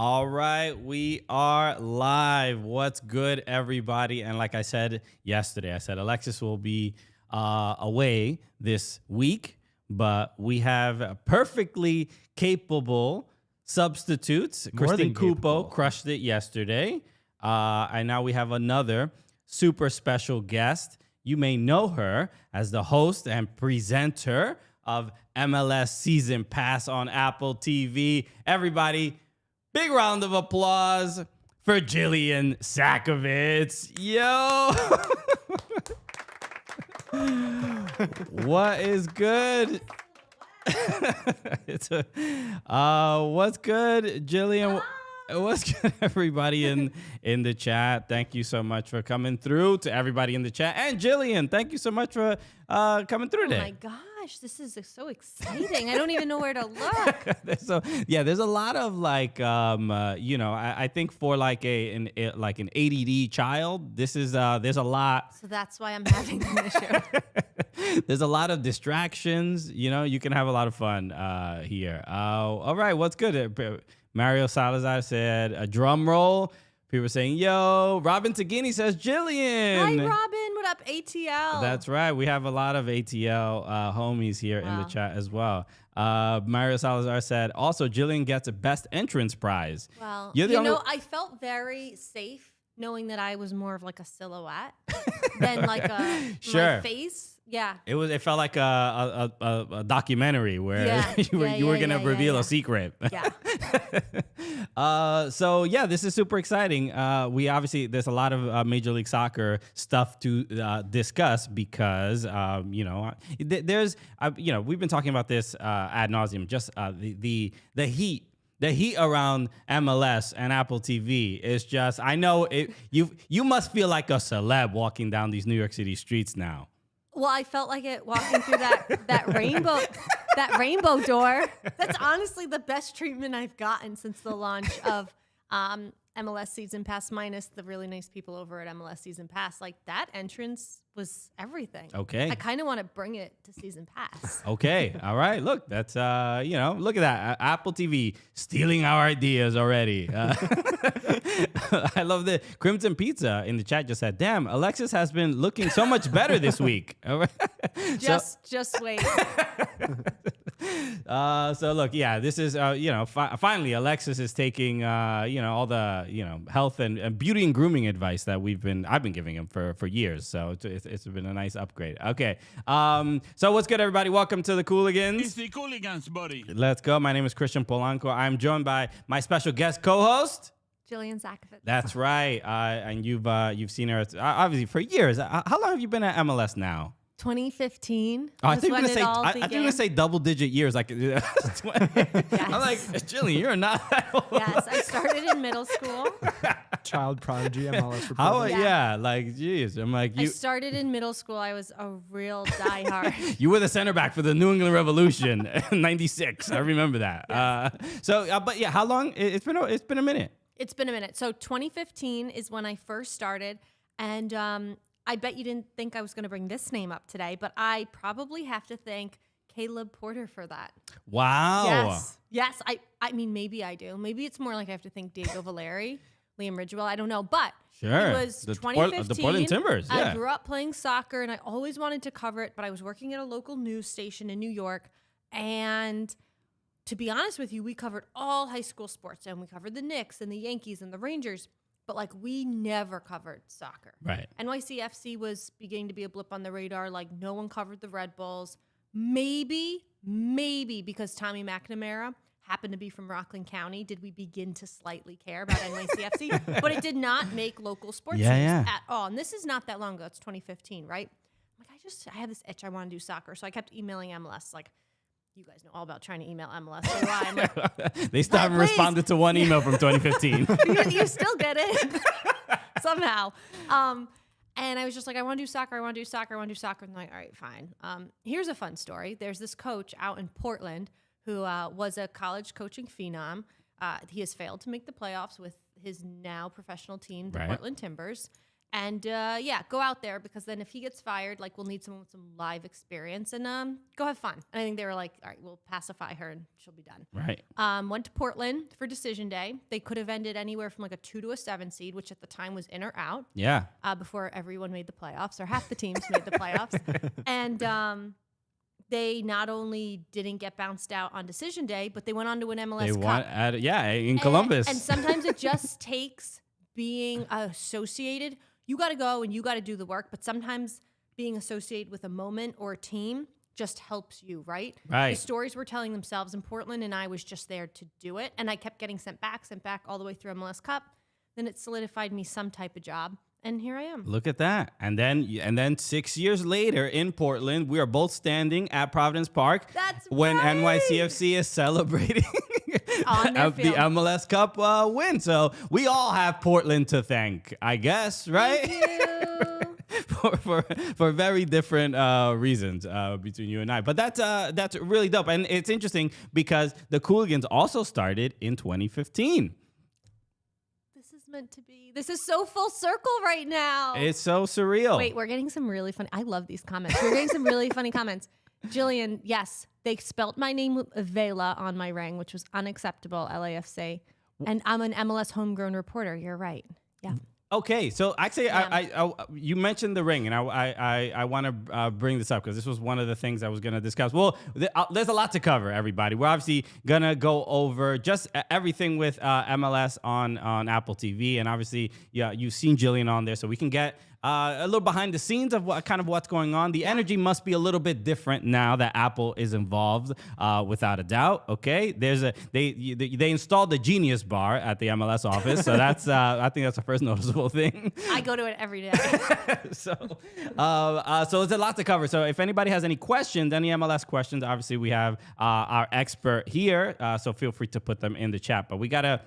All right, we are live. What's good, everybody? And like I said yesterday, I said Alexis will be away this week, but we have perfectly capable substitutes. Christine Cupo crushed it yesterday. And now we have another super special guest. You may know her as the host and presenter of MLS Season Pass on Apple TV. Everybody, big round of applause for Jillian Sakovits. Yo! What is good? What's good, Jillian? What's good, everybody in the chat? Thank you so much for coming through. To everybody in the chat. And Jillian, thank you so much for coming through today. Oh my gosh, this is so exciting. I don't even know where to look. There's a lot of I think for like an ADD child, this is there's a lot. So that's why I'm having the show. There's a lot of distractions. You can have a lot of fun here. All right, what's good? Mario Salazar said a drum roll. People saying, yo. Robin Tagani says, Jillian. Hi, Robin. What up, ATL? That's right. We have a lot of ATL homies here in the chat as well. Mario Salazar said, also, Jillian gets a best entrance prize. Well, I felt very safe knowing that I was more of like a silhouette than like my face. Yeah. It felt like a documentary where you were gonna reveal a secret. Yeah. This is super exciting. There's a lot of Major League Soccer stuff to discuss because we've been talking about this ad nauseum. Just the heat. The heat around MLS and Apple TV is just, I know you must feel like a celeb walking down these New York City streets now. Well, I felt like it walking through that rainbow door. That's honestly the best treatment I've gotten since the launch of MLS Season Pass, minus the really nice people over at MLS Season Pass. Like, that entrance was everything. Okay. I kind of want to bring it to Season Pass. Okay. All right. Look, that's, look at that. Apple TV stealing our ideas already. I love the Crimson Pizza in the chat just said, damn, Alexis has been looking so much better this week. Just wait. This is, finally Alexis is taking, all the, health and beauty and grooming advice that I've been giving him for years. So it's been a nice upgrade. Okay. So what's good, everybody? Welcome to the Cooligans. It's the Cooligans, buddy. Let's go. My name is Christian Polanco. I'm joined by my special guest co-host, Jillian Sakovits. That's right. And you've seen her obviously for years. How long have you been at MLS now? 2015. Oh, I think you're gonna say double-digit years. Like, yes. I'm like, Jillian, you're not that old. Yes, I started in middle school. Child prodigy, MLS reporter. Geez. I'm like, I started in middle school. I was a real diehard. You were the center back for the New England Revolution, '96. I remember that. Yes. How long? It's been a minute. It's been a minute. So 2015 is when I first started, and I bet you didn't think I was going to bring this name up today, but I probably have to thank Caleb Porter for that. Wow. Yes. I mean, maybe I do. Maybe it's more like I have to thank Diego Valeri, Liam Ridgewell. I don't know, but sure. It was 2015. The Portland Timbers. Yeah. I grew up playing soccer, and I always wanted to cover it, but I was working at a local news station in New York, and to be honest with you, we covered all high school sports, and we covered the Knicks and the Yankees and the Rangers. But like, we never covered soccer. Right. NYCFC was beginning to be a blip on the radar. Like, no one covered the Red Bulls. Maybe because Tommy McNamara happened to be from Rockland County, did we begin to slightly care about NYCFC? But it did not make local sports news at all. And this is not that long ago. It's 2015, right? I'm like, I have this itch. I want to do soccer. So I kept emailing MLS, like, you guys know all about trying to email MLS. So I'm like, they still haven't responded to one email from 2015. you still get it somehow. And I was just like, I want to do soccer. And I'm like, all right, fine. Here's a fun story. There's this coach out in Portland who was a college coaching phenom. He has failed to make the playoffs with his now professional team, the Portland Timbers. And yeah, go out there because then if he gets fired, like we'll need someone with some live experience and go have fun. And I think they were like, all right, we'll pacify her and she'll be done. Right. Went to Portland for decision day. They could have ended anywhere from like a 2 to a 7 seed, which at the time was in or out. Yeah. Before everyone made the playoffs or half the teams made the playoffs. And they not only didn't get bounced out on decision day, but they went on to an MLS Cup. In Columbus. And sometimes it just takes being associated. You got to go and you got to do the work, but sometimes being associated with a moment or a team just helps you, right? Right. The stories were telling themselves in Portland, and I was just there to do it. And I kept getting sent back all the way through MLS Cup. Then it solidified me some type of job. And here I am. Look at that. And then 6 years later in Portland, we are both standing at Providence Park. That's when right. NYCFC is celebrating On their the field. MLS Cup win. So we all have Portland to thank, I guess, right? Thank you. for very different reasons between you and I. But that's really dope. And it's interesting because the Cooligans also started in 2015. Meant to be. This is so full circle right now. It's so surreal. Wait, we're getting some really funny. I love these comments. We're getting some really funny comments. Jillian, yes, they spelt my name with Vela on my ring, which was unacceptable. LAFC, and I'm an MLS homegrown reporter. You're right. Yeah. Okay, so actually, Yeah. you mentioned the ring, and I want to bring this up because this was one of the things I was going to discuss. Well, there's a lot to cover, everybody. We're obviously going to go over just everything with MLS on Apple TV, and obviously, yeah, you've seen Jillian on there, so we can get a little behind the scenes of what's going on. The energy must be a little bit different now that Apple is involved, without a doubt. Okay, they installed the Genius Bar at the MLS office, so that's I think that's the first noticeable thing. I go to it every day. So there's a lot to cover. So if anybody has any questions, any MLS questions, obviously we have our expert here. So feel free to put them in the chat. But we gotta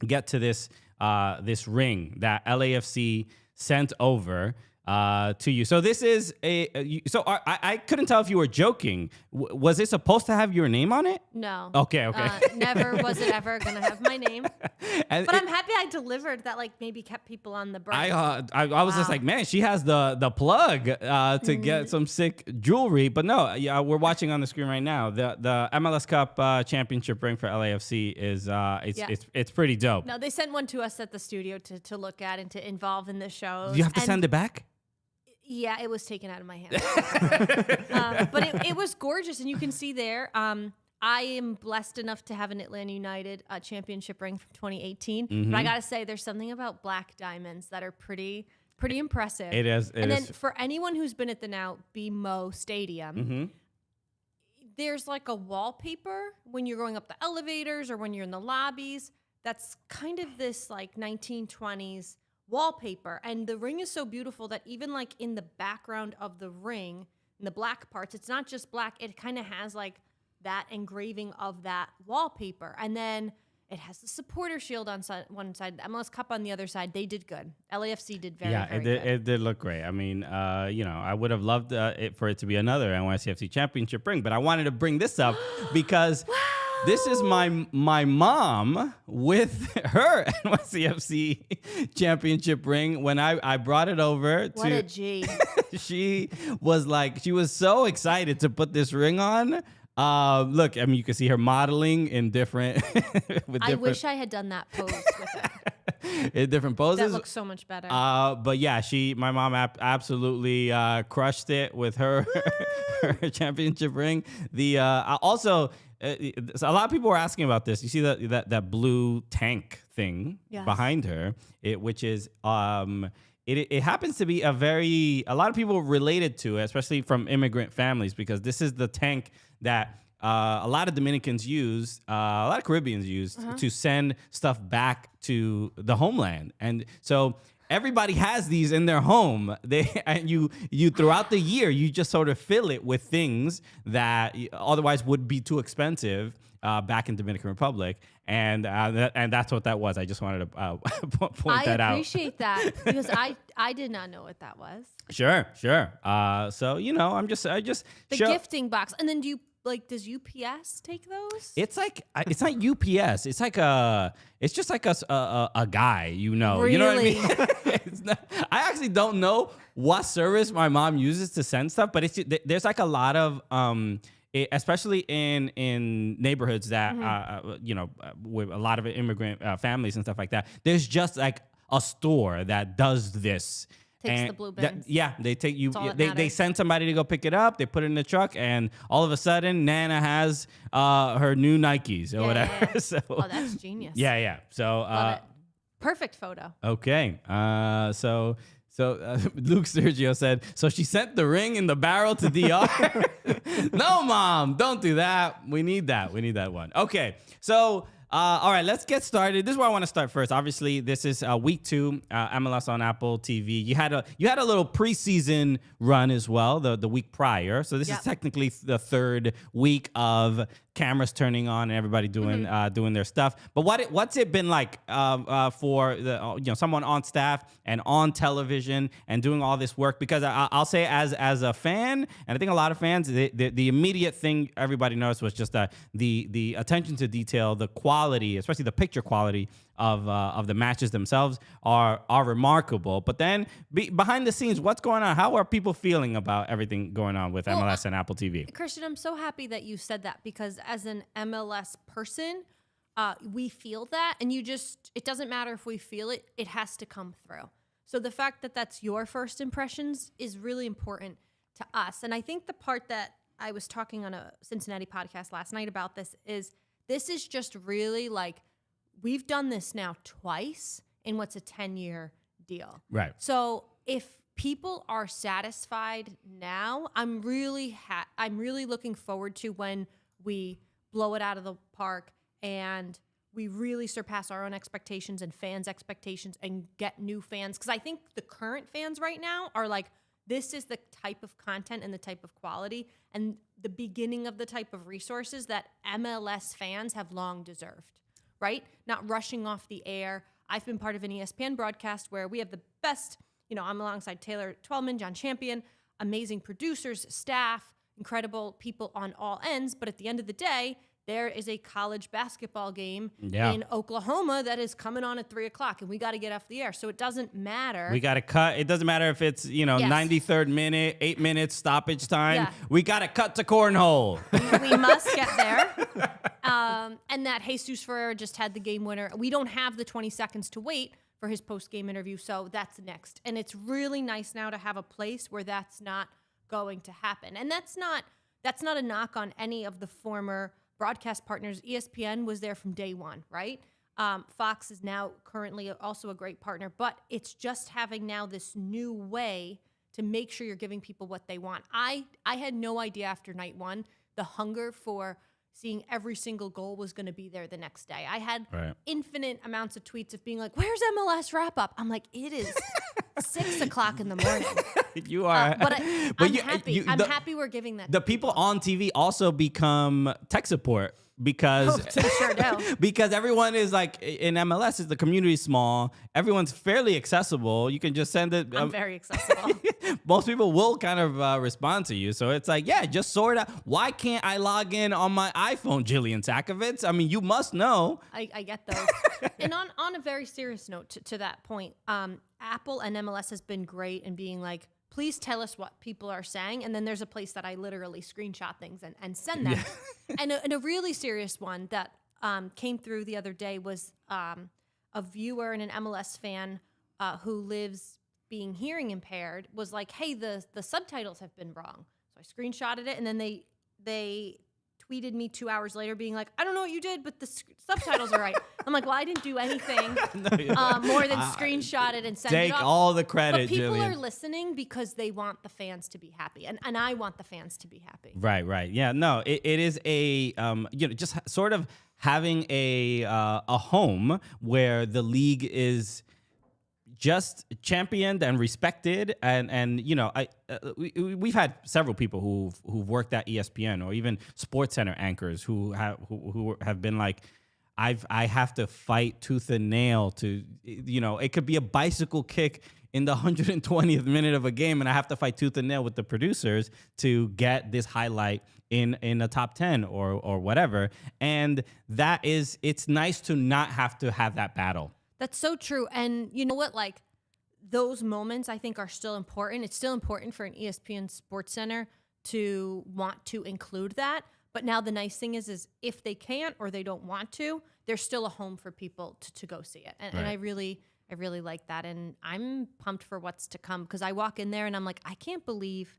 get to this ring that LAFC sent over to you. So this is I couldn't tell if you were joking. Was it supposed to have your name on it? No. Okay. Never was it ever going to have my name. And But I'm happy I delivered that, like, maybe kept people on the break. I was just like, man, she has the plug to get some sick jewelry. But no, yeah, we're watching on the screen right now. The MLS Cup championship ring for LAFC is it's pretty dope. No, they sent one to us at the studio to look at and to involve in the show. Do you have to send it back? Yeah, it was taken out of my hand. But it was gorgeous, and you can see there. I am blessed enough to have an Atlanta United championship ring from 2018. Mm-hmm. But I gotta say, there's something about black diamonds that are pretty impressive. It is. Then for anyone who's been at the now BMO Stadium, Mm-hmm. there's like a wallpaper when you're going up the elevators or when you're in the lobbies. That's kind of this like 1920s wallpaper, and the ring is so beautiful that even like in the background of the ring, in the black parts, it's not just black. It kind of has like that engraving of that wallpaper, and then it has the supporter shield on one side, the MLS Cup on the other side. They did good. LAFC did very good. It did look great. I mean, I would have loved for it to be another NYCFC championship ring, but I wanted to bring this up because this is my mom with her NYCFC championship ring. When I brought it over What a G. she was so excited to put this ring on. Look, I mean, you can see her modeling in different. I wish I had done that pose with it. In different poses. That looks so much better. But yeah, my mom absolutely crushed it with her her championship ring. Also, so a lot of people were asking about this. You see that blue tank thing behind her, which is It happens to be a lot of people related to it, especially from immigrant families, because this is the tank that a lot of Dominicans use, a lot of Caribbeans use to send stuff back to the homeland. And so everybody has these in their home. You throughout the year, you just sort of fill it with things that otherwise would be too expensive back in Dominican Republic. And that's what that was. I just wanted to point that out. I appreciate that because I did not know what that was. Sure. So I'm just the gifting box, and then do you like, does UPS take those? It's like it's not UPS. It's like it's just like a guy, you know. Really? You know what I mean? It's not, I actually don't know what service my mom uses to send stuff, but there's like a lot of especially in neighborhoods that with a lot of immigrant families and stuff like that. There's just like a store that does this. Takes the blue bins. They take you. That's all that They matters. send somebody to go pick it up. They put it in the truck, and all of a sudden, Nana has her new Nikes or whatever. Yeah. So, Oh, that's genius. yeah. So, Love it. Perfect photo. okay. So Luke Sergio said, so she sent the ring in the barrel to DR. No, Mom, don't do that. We need that. We need that one. Okay. So. All right, let's get started. This is where I want to start first. Obviously, this is week 2, MLS on Apple TV. You had a little preseason run as well, the week prior. So this is technically the 3rd week of cameras turning on and everybody doing doing their stuff. But what's it been like for the someone on staff and on television and doing all this work? Because I'll say as a fan, and I think a lot of fans, the immediate thing everybody noticed was just the attention to detail, the quality, especially the picture quality of the matches themselves are remarkable. But then behind the scenes, what's going on? How are people feeling about everything going on with MLS and Apple TV? Christian, I'm so happy that you said that, because as an MLS person, we feel that, and it doesn't matter if we feel it, it has to come through. So the fact that that's your first impressions is really important to us. And I think the part that I was talking on a Cincinnati podcast last night about this is just really like, we've done this now twice in what's a 10-year deal. Right. So if people are satisfied now, I'm really looking forward to when we blow it out of the park and we really surpass our own expectations and fans' expectations and get new fans. Because I think the current fans right now are like, this is the type of content and the type of quality and the beginning of the type of resources that MLS fans have long deserved, right? Not rushing off the air. I've been part of an ESPN broadcast where we have the best, I'm alongside Taylor Twellman, John Champion, amazing producers, staff, incredible people on all ends. But at the end of the day, there is a college basketball game in Oklahoma that is coming on at 3:00, and we got to get off the air. So it doesn't matter. We got to cut. It doesn't matter if it's, 93rd minute, 8 minutes stoppage time. Yeah. We got to cut to cornhole. We must get there. And that Jesus Ferreira just had the game winner. We don't have the 20 seconds to wait for his post-game interview, so that's next. And it's really nice now to have a place where that's not going to happen. And that's not a knock on any of the former broadcast partners. ESPN was there from day one, right? Fox is now currently also a great partner, but it's just having now this new way to make sure you're giving people what they want. I had no idea after night 1, the hunger for seeing every single goal was going to be there the next day. I had infinite amounts of tweets of being like, where's MLS wrap up? I'm like, it is 6:00 in the morning. You are. I'm happy. I'm happy we're giving that. The people on TV also become tech support because they sure do. Because everyone is like in MLS, is the community small. Everyone's fairly accessible. You can just send it. I'm very accessible. Most people will kind of respond to you. So it's like, just sort out. Why can't I log in on my iPhone, Jillian Sakovits? I mean, you must know. I get those. And on a very serious note to that point, Apple and MLS has been great in being like, please tell us what people are saying. And then there's a place that I literally screenshot things and send them. And a really serious one that came through the other day was a viewer and an MLS fan who lives being hearing impaired was like, hey, the subtitles have been wrong. So I screenshotted it, and then they tweeted me 2 hours later being like, I don't know what you did, but the subtitles are right. I'm like, well, I didn't do anything more than screenshot it and send it off. Take all the credit, But people Jillian. are listening because they want the fans to be happy, and I want the fans to be happy. Right. Yeah, no, it is a, just sort of having a home where the league is just championed and respected, and we've had several people who've worked at ESPN or even Sports Center anchors who have been like, I have to fight tooth and nail to, it could be a bicycle kick in the 120th minute of a game, and I have to fight tooth and nail with the producers to get this highlight in the top 10 or whatever. And it's nice to not have to have that battle. That's so true. And you know what? Like, those moments I think are still important. It's still important for an ESPN Sports Center to want to include that. But now the nice thing is if they can't or they don't want to, there's still a home for people to go see it. And I really like that. And I'm pumped for what's to come, because I walk in there and I'm like, I can't believe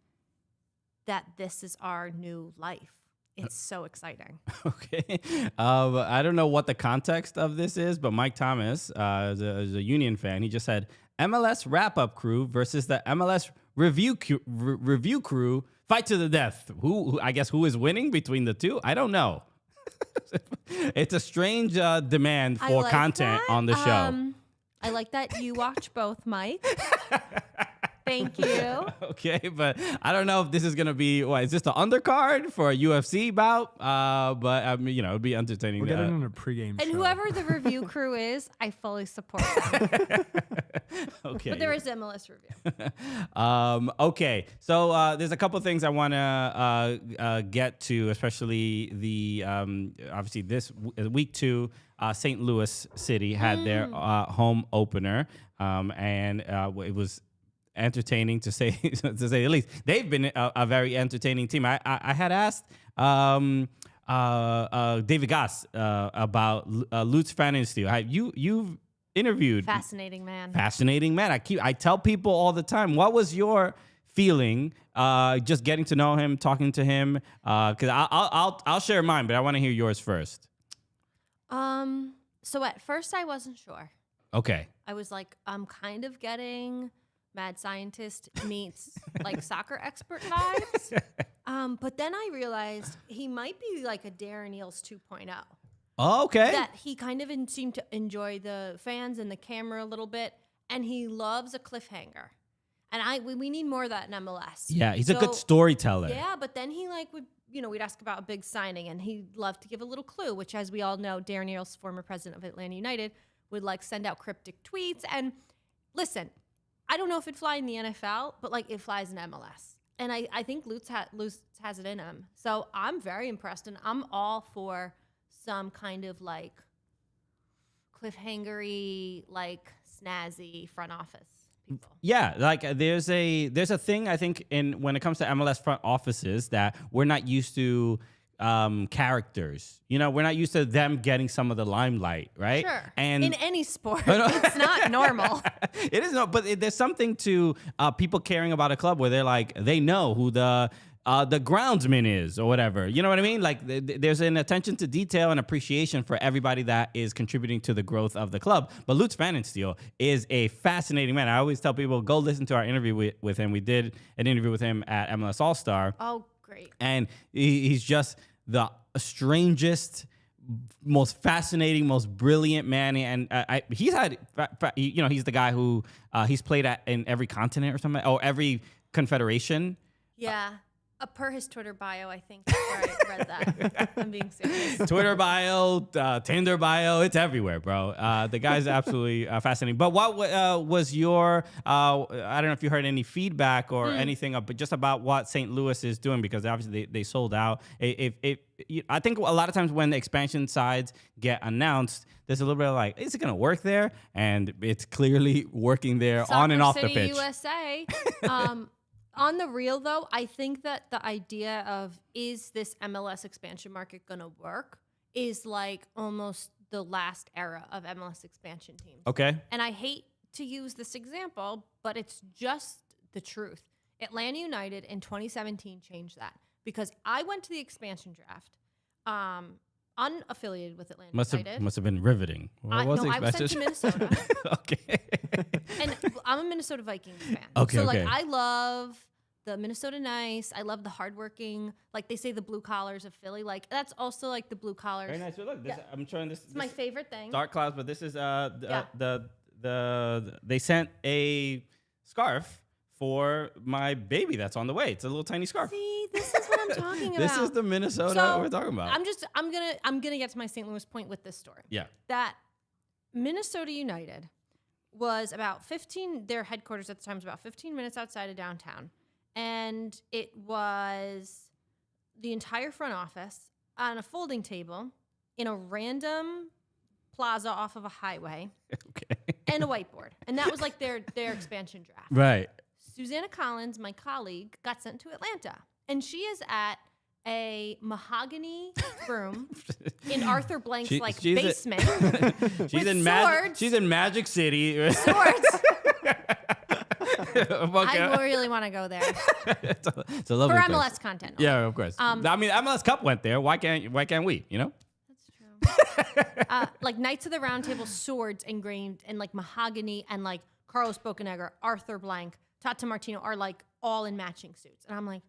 that this is our new life. It's so exciting. Okay. I don't know what the context of this is, but Mike Thomas is a Union fan. He just said, MLS wrap-up crew versus the MLS review crew fight to the death. Who is winning between the two? I don't know. It's a strange demand for content on the show. I like that you watch both, Mike. Thank you. Okay, but I don't know if this is going to be, is this the undercard for a UFC bout? But, it'd be entertaining. We're getting on a pregame show. And whoever the review crew is, I fully support them. Okay. But there is MLS review. Okay, so there's a couple things I want to get to, especially the, obviously this week 2, St. Louis City had their home opener, and it was entertaining to say the least. They've been a very entertaining team. I had asked David Goss about Lutz Pfannenstiel. You've interviewed Fascinating man. I tell people all the time, what was your feeling just getting to know him, talking to him? Because I'll share mine, but I want to hear yours first. So at first I wasn't sure. Okay. I was like, I'm kind of getting mad scientist meets like soccer expert vibes. But then I realized he might be like a Darren Eales 2.0. Oh, okay. That he kind of seemed to enjoy the fans and the camera a little bit, and he loves a cliffhanger. And we need more of that in MLS. Yeah, he's a good storyteller. Yeah, but then he we'd ask about a big signing, and he'd love to give a little clue, which, as we all know, Darren Eales, former president of Atlanta United, would send out cryptic tweets. And listen, I don't know if it'd fly in the NFL, but it flies in MLS. And I think Lutz has it in him. So I'm very impressed, and I'm all for some kind of cliffhangery, snazzy front office people. Yeah, there's a thing I think when it comes to MLS front offices that we're not used to characters. We're not used to them getting some of the limelight, right? Sure. And in any sport, it's not normal. It is not, but there's something to people caring about a club where they know who the groundsman is or whatever. You know what I mean? There's an attention to detail and appreciation for everybody that is contributing to the growth of the club. But Lutz Pfannenstiel is a fascinating man. I always tell people, go listen to our interview with him. We did an interview with him at MLS All-Star. Oh, great. And he's just the strangest, most fascinating, most brilliant man. And he's had, he's the guy who he's played in every continent or something, or every confederation. Yeah. Per his Twitter bio, I think. I read that. I'm being serious. Twitter bio, Tinder bio, it's everywhere, bro. The guy's absolutely fascinating. But what was your, I don't know if you heard any feedback or anything, but just about what St. Louis is doing, because obviously they sold out. I think a lot of times when the expansion sides get announced, there's a little bit of is it going to work there? And it's clearly working there on and off the pitch. USA. On the real, though, I think that the idea of, is this MLS expansion market going to work, is almost the last era of MLS expansion teams. Okay. And I hate to use this example, but it's just the truth. Atlanta United in 2017 changed that, because I went to the expansion draft, unaffiliated with Atlanta United. Must have been riveting. I was sent to Minnesota. Okay. And I'm a Minnesota Vikings fan. Okay. So okay. I love the Minnesota Nice. I love the hardworking, they say the blue collars of Philly. That's also the blue collars. Very nice. Well, look, I'm showing this. It's my favorite thing. Dark clouds, but this is they sent a scarf for my baby that's on the way. It's a little tiny scarf. See, See, this is what I'm talking about. This is the Minnesota we're talking about. I'm gonna get to my St. Louis point with this story. Yeah. That Minnesota United was about 15. Their headquarters at the time was about 15 minutes outside of downtown, and it was the entire front office on a folding table in a random plaza off of a highway, and a whiteboard, and that was like their expansion draft. Right. Susanna Collins, my colleague, got sent to Atlanta, and she is at a mahogany room in Arthur Blank's basement. She's in Magic City. Swords. I really want to go there. It's a lovely for MLS place. content. Yeah, of course. I mean, MLS Cup went there. Why can't we? You know. That's true. Like Knights of the Round Table swords engraved in like mahogany, and like Carlos Bocanegra, Arthur Blank, Tata Martino are like all in matching suits, and I'm like,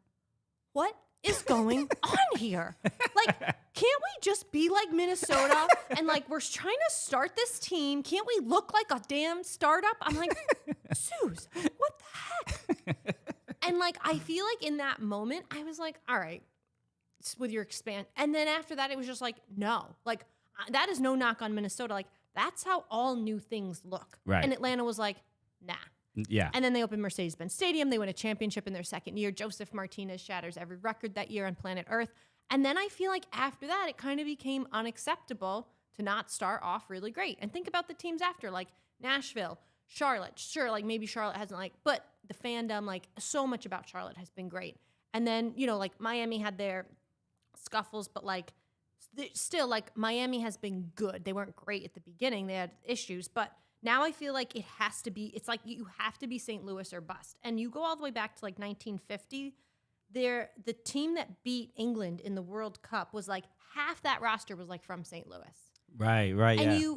what is going on here? Like, can't we just be like Minnesota and like we're trying to start this team? Can't we look like a damn startup? I'm like, Suze, what the heck? And like, I feel like in that moment, I was like, all right, with your expand. And then after that, it was just like, no, like that is no knock on Minnesota. Like that's how all new things look. Right. And Atlanta was like, nah. Yeah. And then they opened Mercedes-Benz Stadium. They win a championship in their second year. Joseph Martinez shatters every record that year on planet Earth. And then I feel like after that, it kind of became unacceptable to not start off really great. And think about the teams after, like Nashville, Charlotte. Sure, like maybe Charlotte hasn't but the fandom, like so much about Charlotte has been great. And then, like Miami had their scuffles, but like still like Miami has been good. They weren't great at the beginning. They had issues, but now I feel like it's like you have to be St. Louis or bust. And you go all the way back to like 1950, the team that beat England in the World Cup was like half that roster was like from St. Louis. Right, and yeah.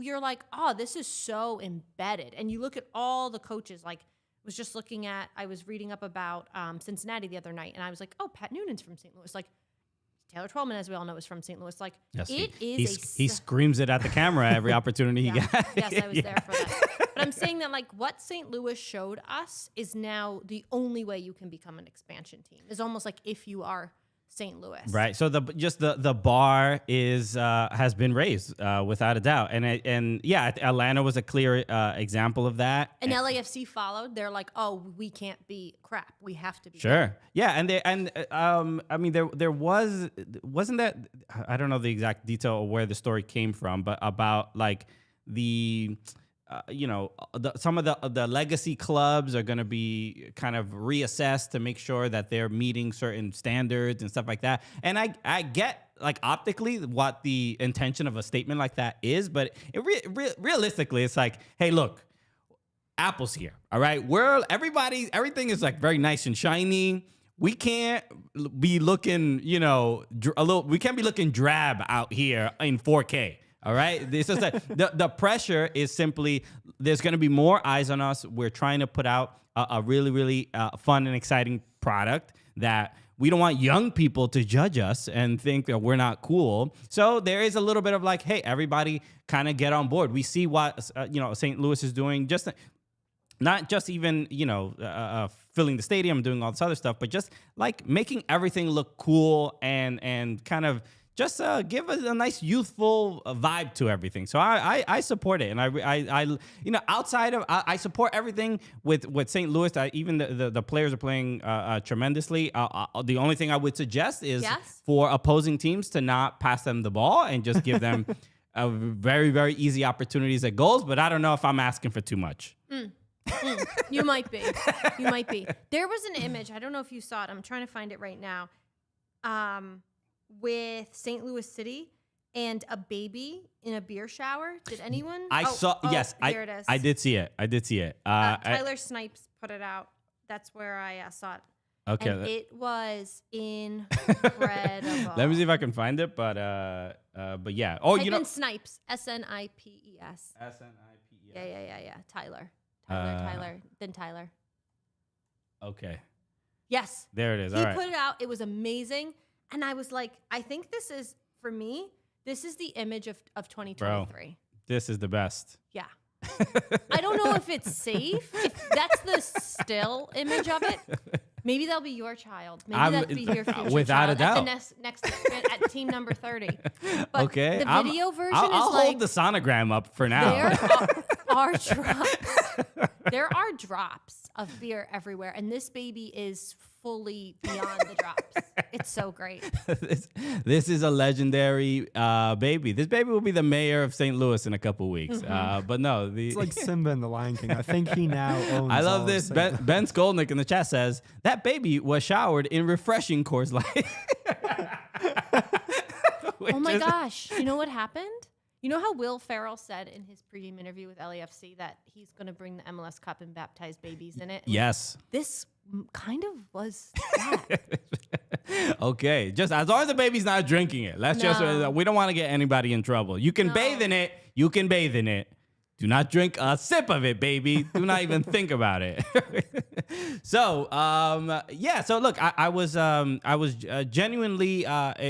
you're like, oh, this is so embedded. And you look at all the coaches, like I was reading up about Cincinnati the other night, and I was like, oh, Pat Noonan's from St. Louis. Like Taylor Twellman, as we all know, is from St. Louis. Like, yes, he screams it at the camera every opportunity he gets. Yes, I was there for that. But I'm saying that, like, what St. Louis showed us is now the only way you can become an expansion team. Is almost like if you are St. Louis. Right. So the bar has been raised without a doubt, and Atlanta was a clear example of that. And LAFC followed. They're like, oh, we can't be crap. We have to be. Sure. Good. Yeah, I mean there wasn't that, I don't know the exact detail of where the story came from, but about like the. Some of the legacy clubs are going to be kind of reassessed to make sure that they're meeting certain standards and stuff like that. And I get like optically what the intention of a statement like that is, but realistically, it's like, hey, look, Apple's here. All right. Everything is like very nice and shiny. We can't be looking, we can't be looking drab out here in 4K. All right. This is the pressure is simply there's going to be more eyes on us. We're trying to put out a really, really fun and exciting product that we don't want young people to judge us and think that we're not cool. So there is a little bit of like, hey, everybody kind of get on board. We see what, St. Louis is doing, just not just even, filling the stadium, doing all this other stuff, but just like making everything look cool and kind of just give us a nice youthful vibe to everything. So I support it, and I outside of I support everything with St. Louis. Even the players are playing tremendously. The only thing I would suggest is for opposing teams to not pass them the ball and just give them very, very easy opportunities at goals. But I don't know if I'm asking for too much. You might be. There was an image. I don't know if you saw it. I'm trying to find it right now. With St. Louis City and a baby in a beer shower. Did anyone? Yes. There it is. I did see it. Tyler Snipes put it out. That's where I saw it. Okay. And it was incredible. Let me see if I can find it, but yeah. Oh, Type in Snipes. SNIPES. SNIPES. Yeah. Tyler. Then Tyler. Okay. Yes. There it is. He put it out. It was amazing. And I was like, I think this is, for me, this is the image of 2023. Bro, this is the best. Yeah. I don't know if it's safe, if that's the still image of it, Maybe that'll be your child. Maybe I'm- that'll be your future without a child doubt. at the next at team number 30. But Okay, the video version I'll is hold like the sonogram up for now. there are drops. There are drops of beer everywhere, and this baby is fully beyond the drops. It's so great. This is a legendary baby. This baby will be the mayor of St. Louis in a couple weeks. But no, It's like Simba in The Lion King. I think he now owns. I all love of this. St. Ben Skolnick in the chat says that baby was showered in refreshing Coors Light. Oh my gosh. You know what happened? You know how Will Ferrell said in his pregame interview with LAFC that he's going to bring the MLS Cup and baptize babies in it? Yes. This kind of was that. Okay. Just as long as the baby's not drinking it. No. We don't want to get anybody in trouble. You can bathe in it. You can bathe in it. Do not drink a sip of it, baby. Do not even think about it. So, yeah. So look, I was genuinely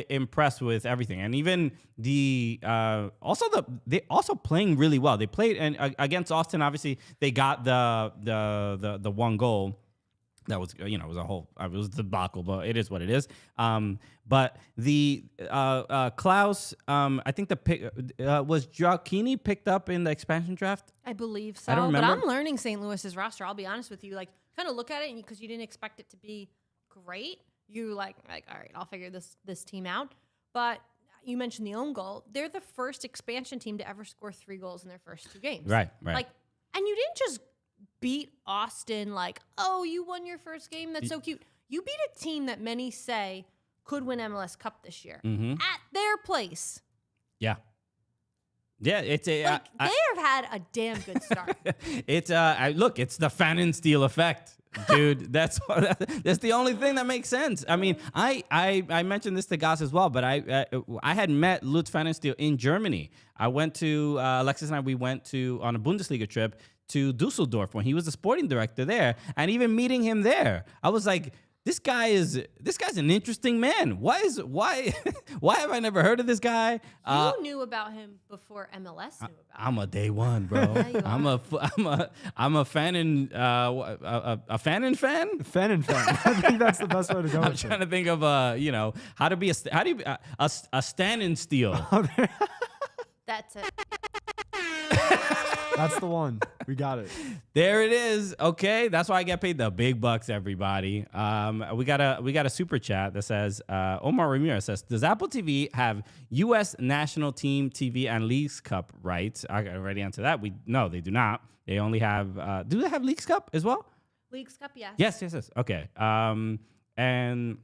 impressed with everything, and even they also playing really well. They played against Austin. Obviously, they got the one goal. That was, it was it was a debacle, but it is what it is. But the Klaus, I think the pick was Chiellini picked up in the expansion draft. I believe so. I don't But remember. I'm learning St. Louis's roster. I'll be honest with you. Like, kind of look at it, because you didn't expect it to be great. You like, all right, I'll figure this team out. But you mentioned the own goal. They're the first expansion team to ever score 3 goals in their first 2 games. Right. Like, and you didn't just beat Austin like, oh, you won your first game. That's so cute. You beat a team that many say could win MLS Cup this year at their place. Yeah. Yeah, it's a. Like, they have had a damn good start. It's look, it's the Fannin Steel effect, dude. That's the only thing that makes sense. I mean, I mentioned this to Goss as well, but I had met Lutz Fannin Steel in Germany. I went to Alexis and we went on a Bundesliga trip to Dusseldorf when he was the sporting director there, and even meeting him there, I was like, this guy's an interesting man. Why have I never heard of this guy? You knew about him before MLS knew about him. I'm a day one, bro. you are. I'm a Fannin a Fannin fan. Fannin fan. I think that's the best way to go. I'm with trying it. to think of how to be a stand-in steel. That's it. That's the one. We got it. There it is. Okay, that's why I get paid the big bucks, everybody. We got a super chat that says Omar Ramirez says, does Apple TV have U.S. national team TV and Leagues Cup rights? I already answered that. No, they do not. They only have. Do they have Leagues Cup as well? Leagues Cup, yes. Yes. Okay. And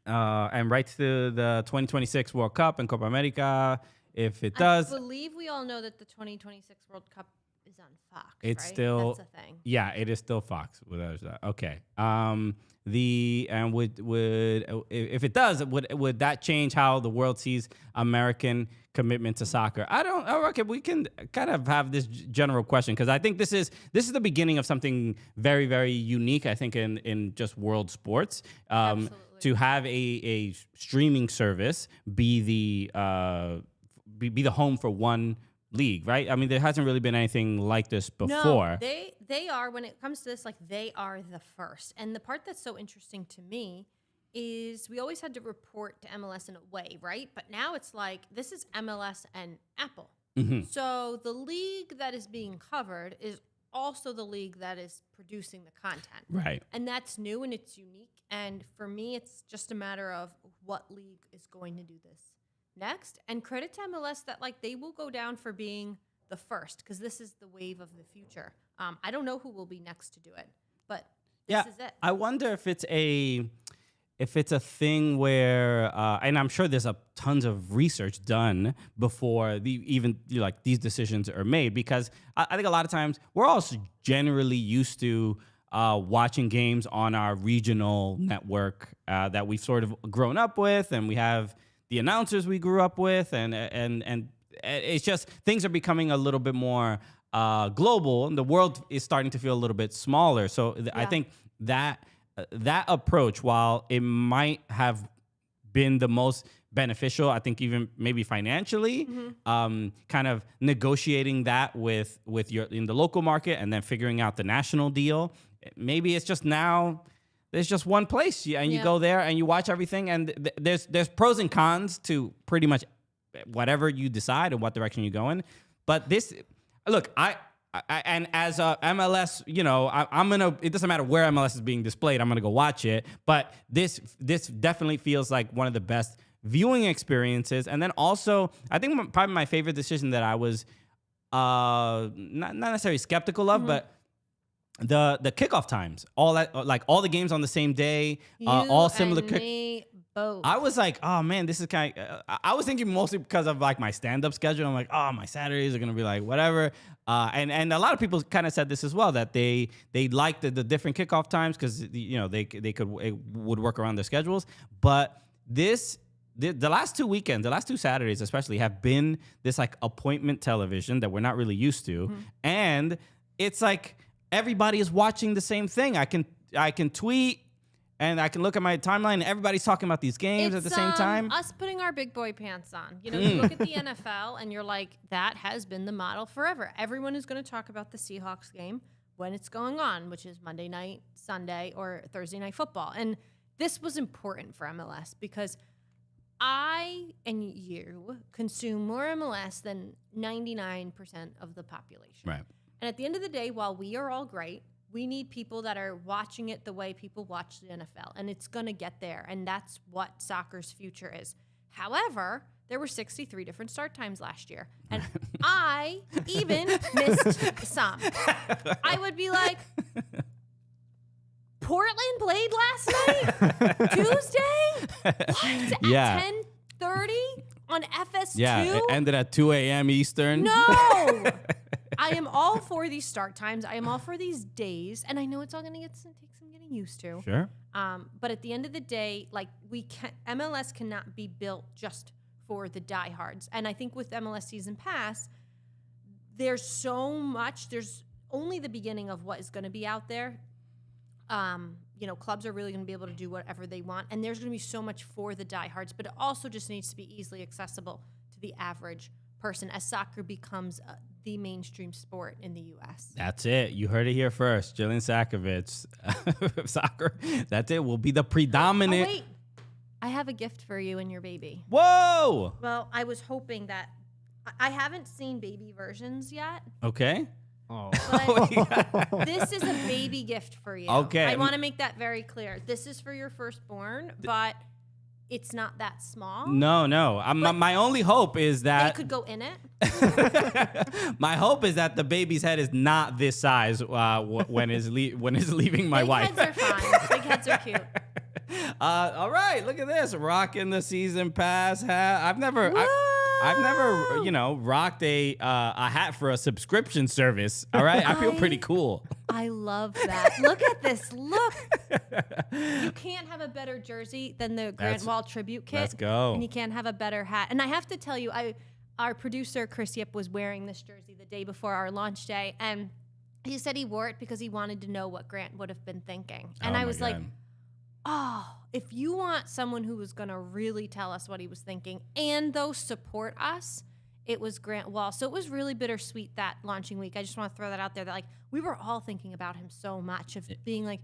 rights to the 2026 World Cup and Copa America. If it does, I believe we all know that the 2026 World Cup is on Fox. it's right? still That's a thing. Yeah, it is still Fox. Without that, okay. If it does, would that change how the world sees American commitment to soccer? Okay, we can kind of have this general question, because I think this is the beginning of something very, very unique. I think in just world sports. Absolutely. To have a streaming service be the home for one league, right? I mean, there hasn't really been anything like this before. No, they are, when it comes to this, like, they are the first. And the part that's so interesting to me is we always had to report to MLS in a way, right? But now it's like, this is MLS and Apple. So the league that is being covered is also the league that is producing the content. Right. And that's new and it's unique. And for me, it's just a matter of what league is going to do this next. And credit to MLS that, like, they will go down for being the first, because this is the wave of the future. I don't know who will be next to do it, but this is it. I wonder if it's a thing where, and I'm sure there's tons of research done before these decisions are made, because I think a lot of times we're also generally used to watching games on our regional network that we've sort of grown up with, and we have the announcers we grew up with, and it's just things are becoming a little bit more global, and the world is starting to feel a little bit smaller. So I think that approach, while it might have been the most beneficial, I think even maybe financially, kind of negotiating that with your in the local market and then figuring out the national deal. Maybe it's just now there's just one place, and you Yeah. go there and you watch everything. And there's pros and cons to pretty much whatever you decide and what direction you go in. But this, look, and as a MLS, I'm gonna. It doesn't matter where MLS is being displayed. I'm gonna go watch it. But this definitely feels like one of the best viewing experiences. And then also, I think probably my favorite decision that I was not necessarily skeptical of, but the kickoff times, all the games on the same day, all similar. Both. I was like, oh man, this is kind of, I was thinking mostly because of like my stand-up schedule. I'm like, oh, my Saturdays are going to be like whatever. And a lot of people kind of said this as well, that they liked the different kickoff times because, it would work around their schedules. But the last 2 weekends, the last 2 Saturdays especially, have been this like appointment television that we're not really used to. And it's like everybody is watching the same thing. I can tweet, and I can look at my timeline, and everybody's talking about these games at the same time. Us putting our big boy pants on. You look at the NFL, and you're like, that has been the model forever. Everyone is going to talk about the Seahawks game when it's going on, which is Monday night, Sunday, or Thursday night football. And this was important for MLS because I and you consume more MLS than 99% of the population. Right. And at the end of the day, while we are all great, we need people that are watching it the way people watch the NFL, and it's going to get there, and that's what soccer's future is. However, there were 63 different start times last year, and I even missed some. I would be like, Portland played last night? Tuesday? What? Yeah. At 10:30 on FS2? Yeah, it ended at 2 a.m. Eastern. No! I am all for these start times. I am all for these days, and I know it's all going to take some getting used to. Sure. But at the end of the day, like MLS cannot be built just for the diehards. And I think with MLS Season Pass, there's so much. There's only the beginning of what is going to be out there. Clubs are really going to be able to do whatever they want, and there's going to be so much for the diehards. But it also just needs to be easily accessible to the average person as soccer becomes the mainstream sport in the U.S. That's it. You heard it here first. Jillian Sakovits, soccer. That's it. Will be the predominant. Oh, wait. I have a gift for you and your baby. Whoa. Well, I was hoping that I haven't seen baby versions yet. Okay. Oh. But this is a baby gift for you. Okay. I want to make that very clear. This is for your firstborn, but it's not that small. No. My only hope is They that could go in it. my hope is that the baby's head is not this size when it's leaving my Big wife. heads are fine. Big heads are cute. All right, look at this, rocking the season pass hat. I've never, rocked a hat for a subscription service. All right, I feel pretty cool. I love that. Look at this. Look. You can't have a better jersey than the Grant Wahl tribute kit. Let's go. And you can't have a better hat. And I have to tell you, our producer, Chris Yip, was wearing this jersey the day before our launch day. And he said he wore it because he wanted to know what Grant would have been thinking. And I was like, oh, if you want someone who was going to really tell us what he was thinking and though support us, it was Grant Wahl. So it was really bittersweet that launching week. I just want to throw that out there that we were all thinking about him so much of being like,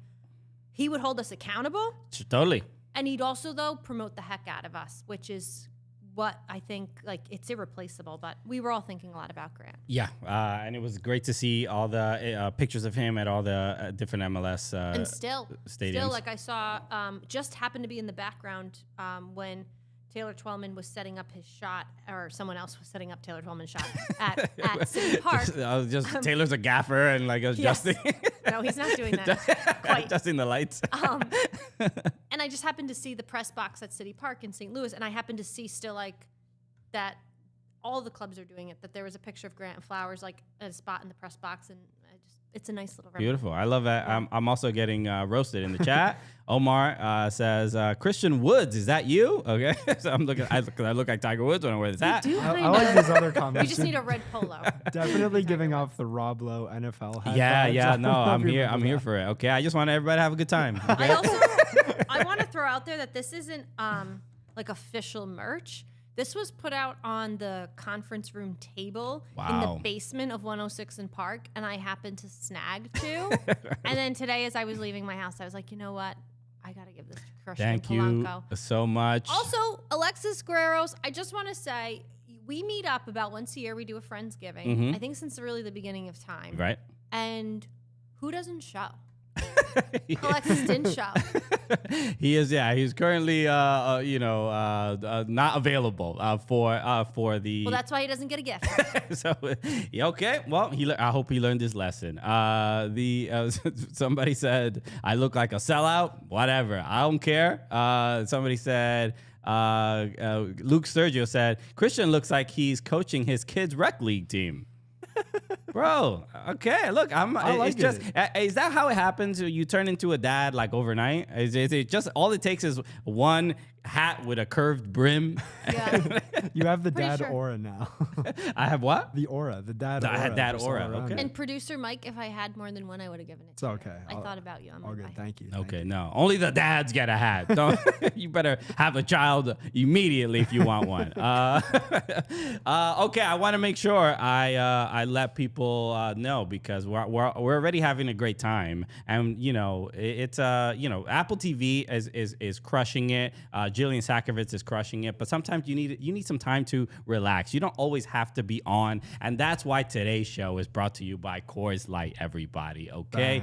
he would hold us accountable. Totally. And he'd also, though, promote the heck out of us, which is what I think, it's irreplaceable. But we were all thinking a lot about Grant. Yeah, and it was great to see all the pictures of him at all the different MLS and still, stadiums. like I saw, just happened to be in the background when Taylor Twellman was setting up his shot, or someone else was setting up Taylor Twellman's shot at City Park. Taylor's a gaffer and adjusting. No, he's not doing that. Quite. Adjusting the lights. And I just happened to see the press box at City Park in St. Louis, and I happened to see still that all the clubs are doing it. That there was a picture of Grant Flowers at a spot in the press box, and it's a nice little reminder. Beautiful. I love that. I'm also getting roasted in the chat. Omar says, Christian Woods, is that you? Okay. So I'm looking, I look like Tiger Woods when I wear this hat. I like these other comments. You just need a red polo. Definitely giving off the Rob Lowe NFL hat. Yeah. vibes. No, I'm here for it. Okay. I just want everybody to have a good time. Okay? I want to throw out there that this isn't official merch. This was put out on the conference room table in the basement of 106 and Park, and I happened to snag two. And then today, as I was leaving my house, I was like, you know what? Christian Thank Polanco. you so much. Also, Alexis Guerreros, I just want to say, we meet up about once a year. We do a Friendsgiving. Mhm. I think since really the beginning of time. Right. And who doesn't show? Alexis didn't show. He is, yeah. He's currently, not available for the. Well, that's why he doesn't get a gift. So, yeah, okay. Well, I hope he learned his lesson. Somebody said I look like a sellout. Whatever, I don't care. Somebody said. Luke Sergio said Christian looks like he's coaching his kids' rec league team. Bro, okay, look, I like it's just, is that how it happens? You turn into a dad like overnight? Is it just, all it takes is one hat with a curved brim? Yeah. You have the Pretty dad sure. aura now. I have what? The aura, the dad aura. I had dad just all aura, around okay. you. And producer Mike, if I had more than one, I would have given it It's to you. okay. I thought about you. I'm All like, good. bye. Thank you. Thank Okay, you. no, only the dads get a hat. Don't, you better have a child immediately if you want one. Okay, I want to make sure I let people know because we're already having a great time, and it's Apple TV is crushing it. Jillian Sakovits is crushing it, but sometimes you need some time to relax. You don't always have to be on, and that's why today's show is brought to you by Coors Light. Everybody, okay?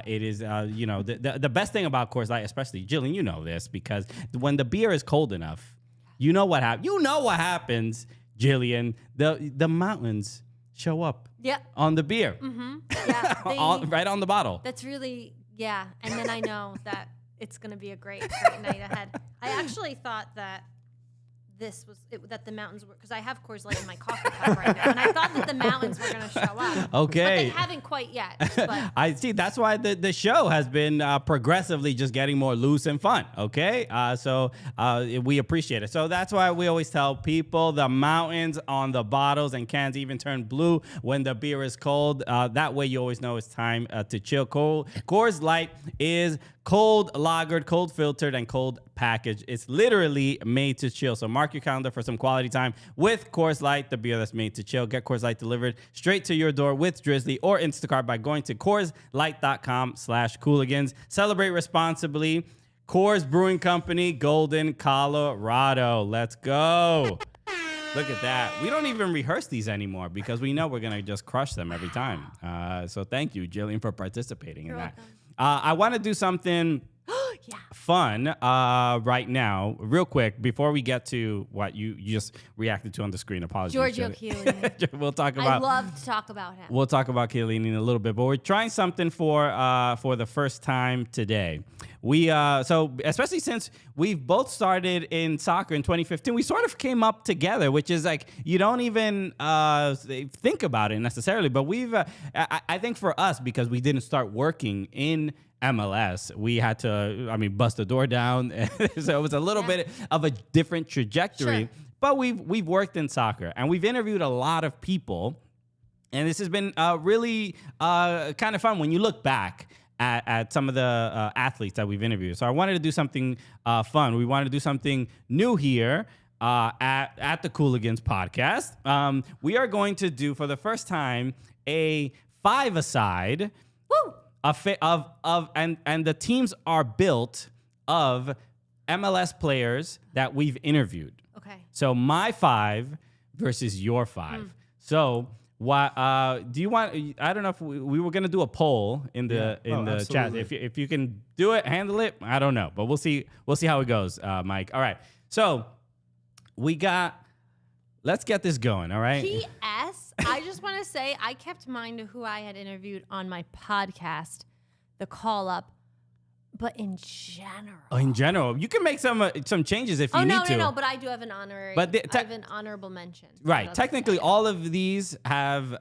It is the best thing about Coors Light, especially Jillian, you know this because when the beer is cold enough, you know what happens. You know what happens, Jillian. The mountains show up. Yeah. On the beer. Mm-hmm. Yeah. Right on the bottle. That's really, yeah. And then I know that it's going to be a great night ahead. I actually thought that that the mountains were, because I have Coors Light in my coffee cup right now, and I thought that the mountains were going to show up. Okay. But they haven't quite yet. But I see. That's why the show has been progressively just getting more loose and fun. Okay. So we appreciate it. So that's why we always tell people the mountains on the bottles and cans even turn blue when the beer is cold. That way you always know it's time to chill. Coors Light is cold lagered, cold filtered, and cold packaged. It's literally made to chill. So mark your calendar for some quality time with Coors Light, the beer that's made to chill. Get Coors Light delivered straight to your door with Drizzly or Instacart by going to CoorsLight.com/cooligans. Celebrate responsibly. Coors Brewing Company, Golden, Colorado. Let's go. Look at that. We don't even rehearse these anymore because we know we're going to just crush them every time. So thank you, Jillian, for participating in that. I want to do something fun right now, real quick, before we get to what you just reacted to on the screen. Apologies. Giorgio Chiellini. We'll talk about. I love to talk about him. We'll talk about Chiellini in a little bit, but we're trying something for the first time today. So especially since we've both started in soccer in 2015, we sort of came up together, which is like you don't even think about it necessarily. But I think for us, because we didn't start working in MLS, we had to, bust the door down. So it was a little bit of a different trajectory. Sure. But we've worked in soccer and we've interviewed a lot of people, and this has been really kind of fun when you look back at some of the athletes that we've interviewed. So I wanted to do something fun. We wanted to do something new here at the Cooligans podcast. We are going to do, for the first time, a five-a-side. Woo! And the teams are built of MLS players that we've interviewed. Okay. So my 5 versus your 5. So what do you want? I don't know if we were gonna do a poll in the chat. If you can do it, handle it. I don't know, but we'll see how it goes, Mike. All right. So we got. Let's get this going. All right. P.S. I just want to say I kept mind of who I had interviewed on my podcast, The Call Up, but in general. You can make some changes if you need to. No, but I do have an honorary. But I have an honorable mention. Right. Technically, all of these have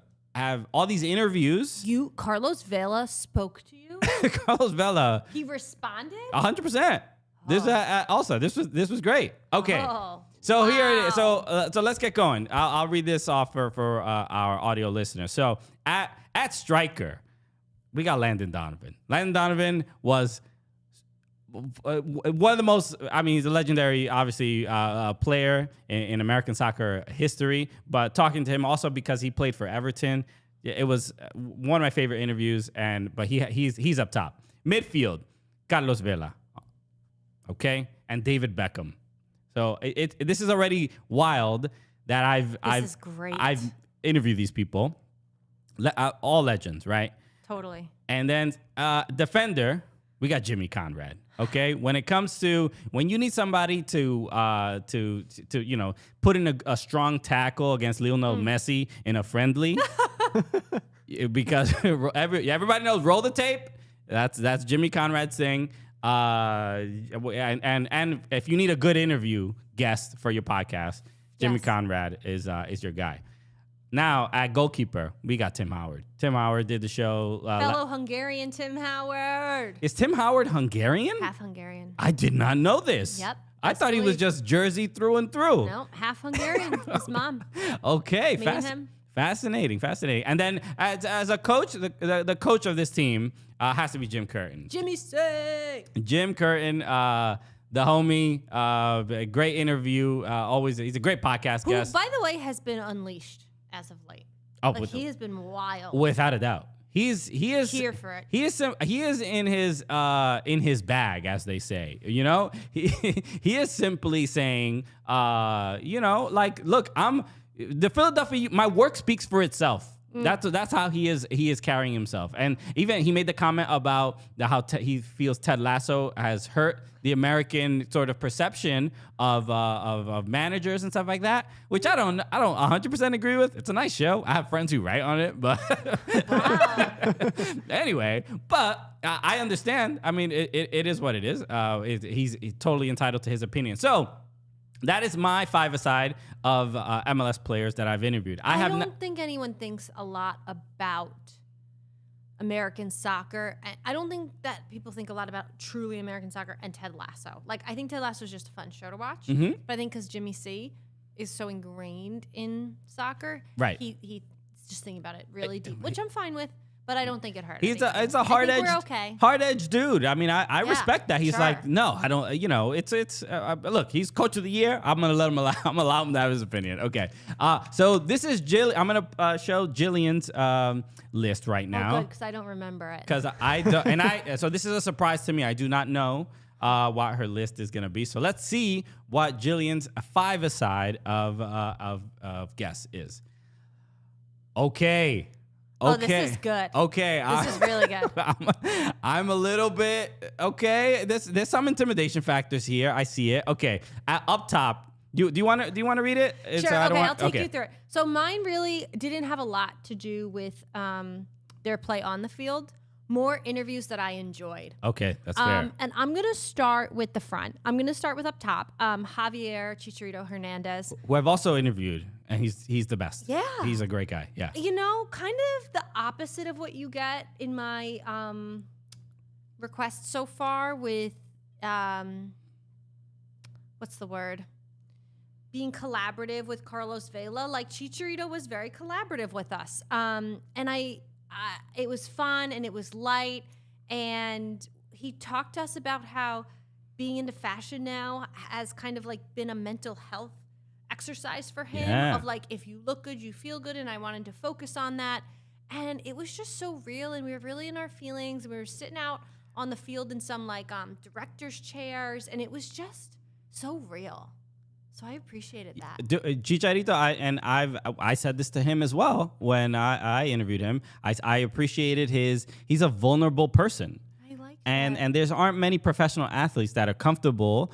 all these interviews. Carlos Vela spoke to you. Carlos Vela. He responded. 100%. This was great. Okay. Oh. So here it is. So let's get going. I'll read this off for our audio listeners. So at striker, we got Landon Donovan. Landon Donovan was one of the most. He's a legendary, obviously, player in American soccer history. But talking to him also because he played for Everton, it was one of my favorite interviews. But he's up top. Midfield, Carlos Vela. okay, and David Beckham. So this is already wild that I've is great. I've interviewed these people, all legends, right? Totally. And then defender, we got Jimmy Conrad. Okay, when it comes to when you need somebody to put in a strong tackle against Lionel Messi in a friendly, because everybody knows roll the tape. That's Jimmy Conrad's thing. And if you need a good interview guest for your podcast, Jimmy Conrad is your guy. Now, at goalkeeper, we got Tim Howard. Tim Howard did the show. Fellow Hungarian Tim Howard. Is Tim Howard Hungarian? Half Hungarian. I did not know this. Yep. I thought he was just Jersey through and through. No, half Hungarian. His mom. Okay. Me and him. Fascinating. And then as a coach, the coach of this team has to be Jim Curtin. Jimmy Say. Jim Curtin, the homie, great interview. Always, he's a great podcast Who, guest. by the way, has been unleashed as of late. Oh, he has been wild. Without a doubt. He is here for it. He is in his bag, as they say. You know, he is simply saying, look, I'm the Philadelphia. My work speaks for itself. That's how he is carrying himself. And even he made the comment about how he feels Ted Lasso has hurt the American sort of perception of managers and stuff like that, which I don't 100% agree with. It's a nice show. I have friends who write on it, but anyway, but I understand. I mean, it is what it is. He's totally entitled to his opinion. So that is my five-a-side of MLS players that I've interviewed. I don't think anyone thinks a lot about American soccer. I don't think that people think a lot about truly American soccer and Ted Lasso. Like, I think Ted Lasso is just a fun show to watch. Mm-hmm. But I think because Jimmy C is so ingrained in soccer, right? He's just thinking about it really deep, which I'm fine with. But I don't think it hurt. It's a hard-edged dude. I mean, I respect that. He's like, no, I don't. You know, it's look, he's coach of the year. I'm gonna allow him to have his opinion. Okay. So this is Jill. I'm gonna show Jillian's list right now. Oh, good, because I don't remember it. Because I don't, so this is a surprise to me. I do not know what her list is gonna be. So let's see what Jillian's five-a-side of guests is. Okay. Oh, this is good. Okay. This is really good. I'm a little bit, okay. There's some intimidation factors here. I see it. Okay. Up top, do you want to read it? Sure. I'll take you through it. So mine really didn't have a lot to do with their play on the field. More interviews that I enjoyed. Okay, that's fair. And I'm going to start with the front. I'm going to start with up top. Javier Chicharito Hernandez. Who I've also interviewed, and he's the best. Yeah. He's a great guy. Yeah. You know, kind of the opposite of what you get in my requests so far with, what's the word? Being collaborative with Carlos Vela. Like, Chicharito was very collaborative with us. And it was fun and it was light, and he talked to us about how being into fashion now has kind of like been a mental health exercise for him. Yeah. Of like, if you look good, you feel good, and I wanted to focus on that. And it was just so real, and we were really in our feelings, and we were sitting out on the field in some like director's chairs, and it was just so real. So I appreciated that. Chicharito, I said this to him as well when I interviewed him. I appreciated he's a vulnerable person. I like and that. And there aren't many professional athletes that are comfortable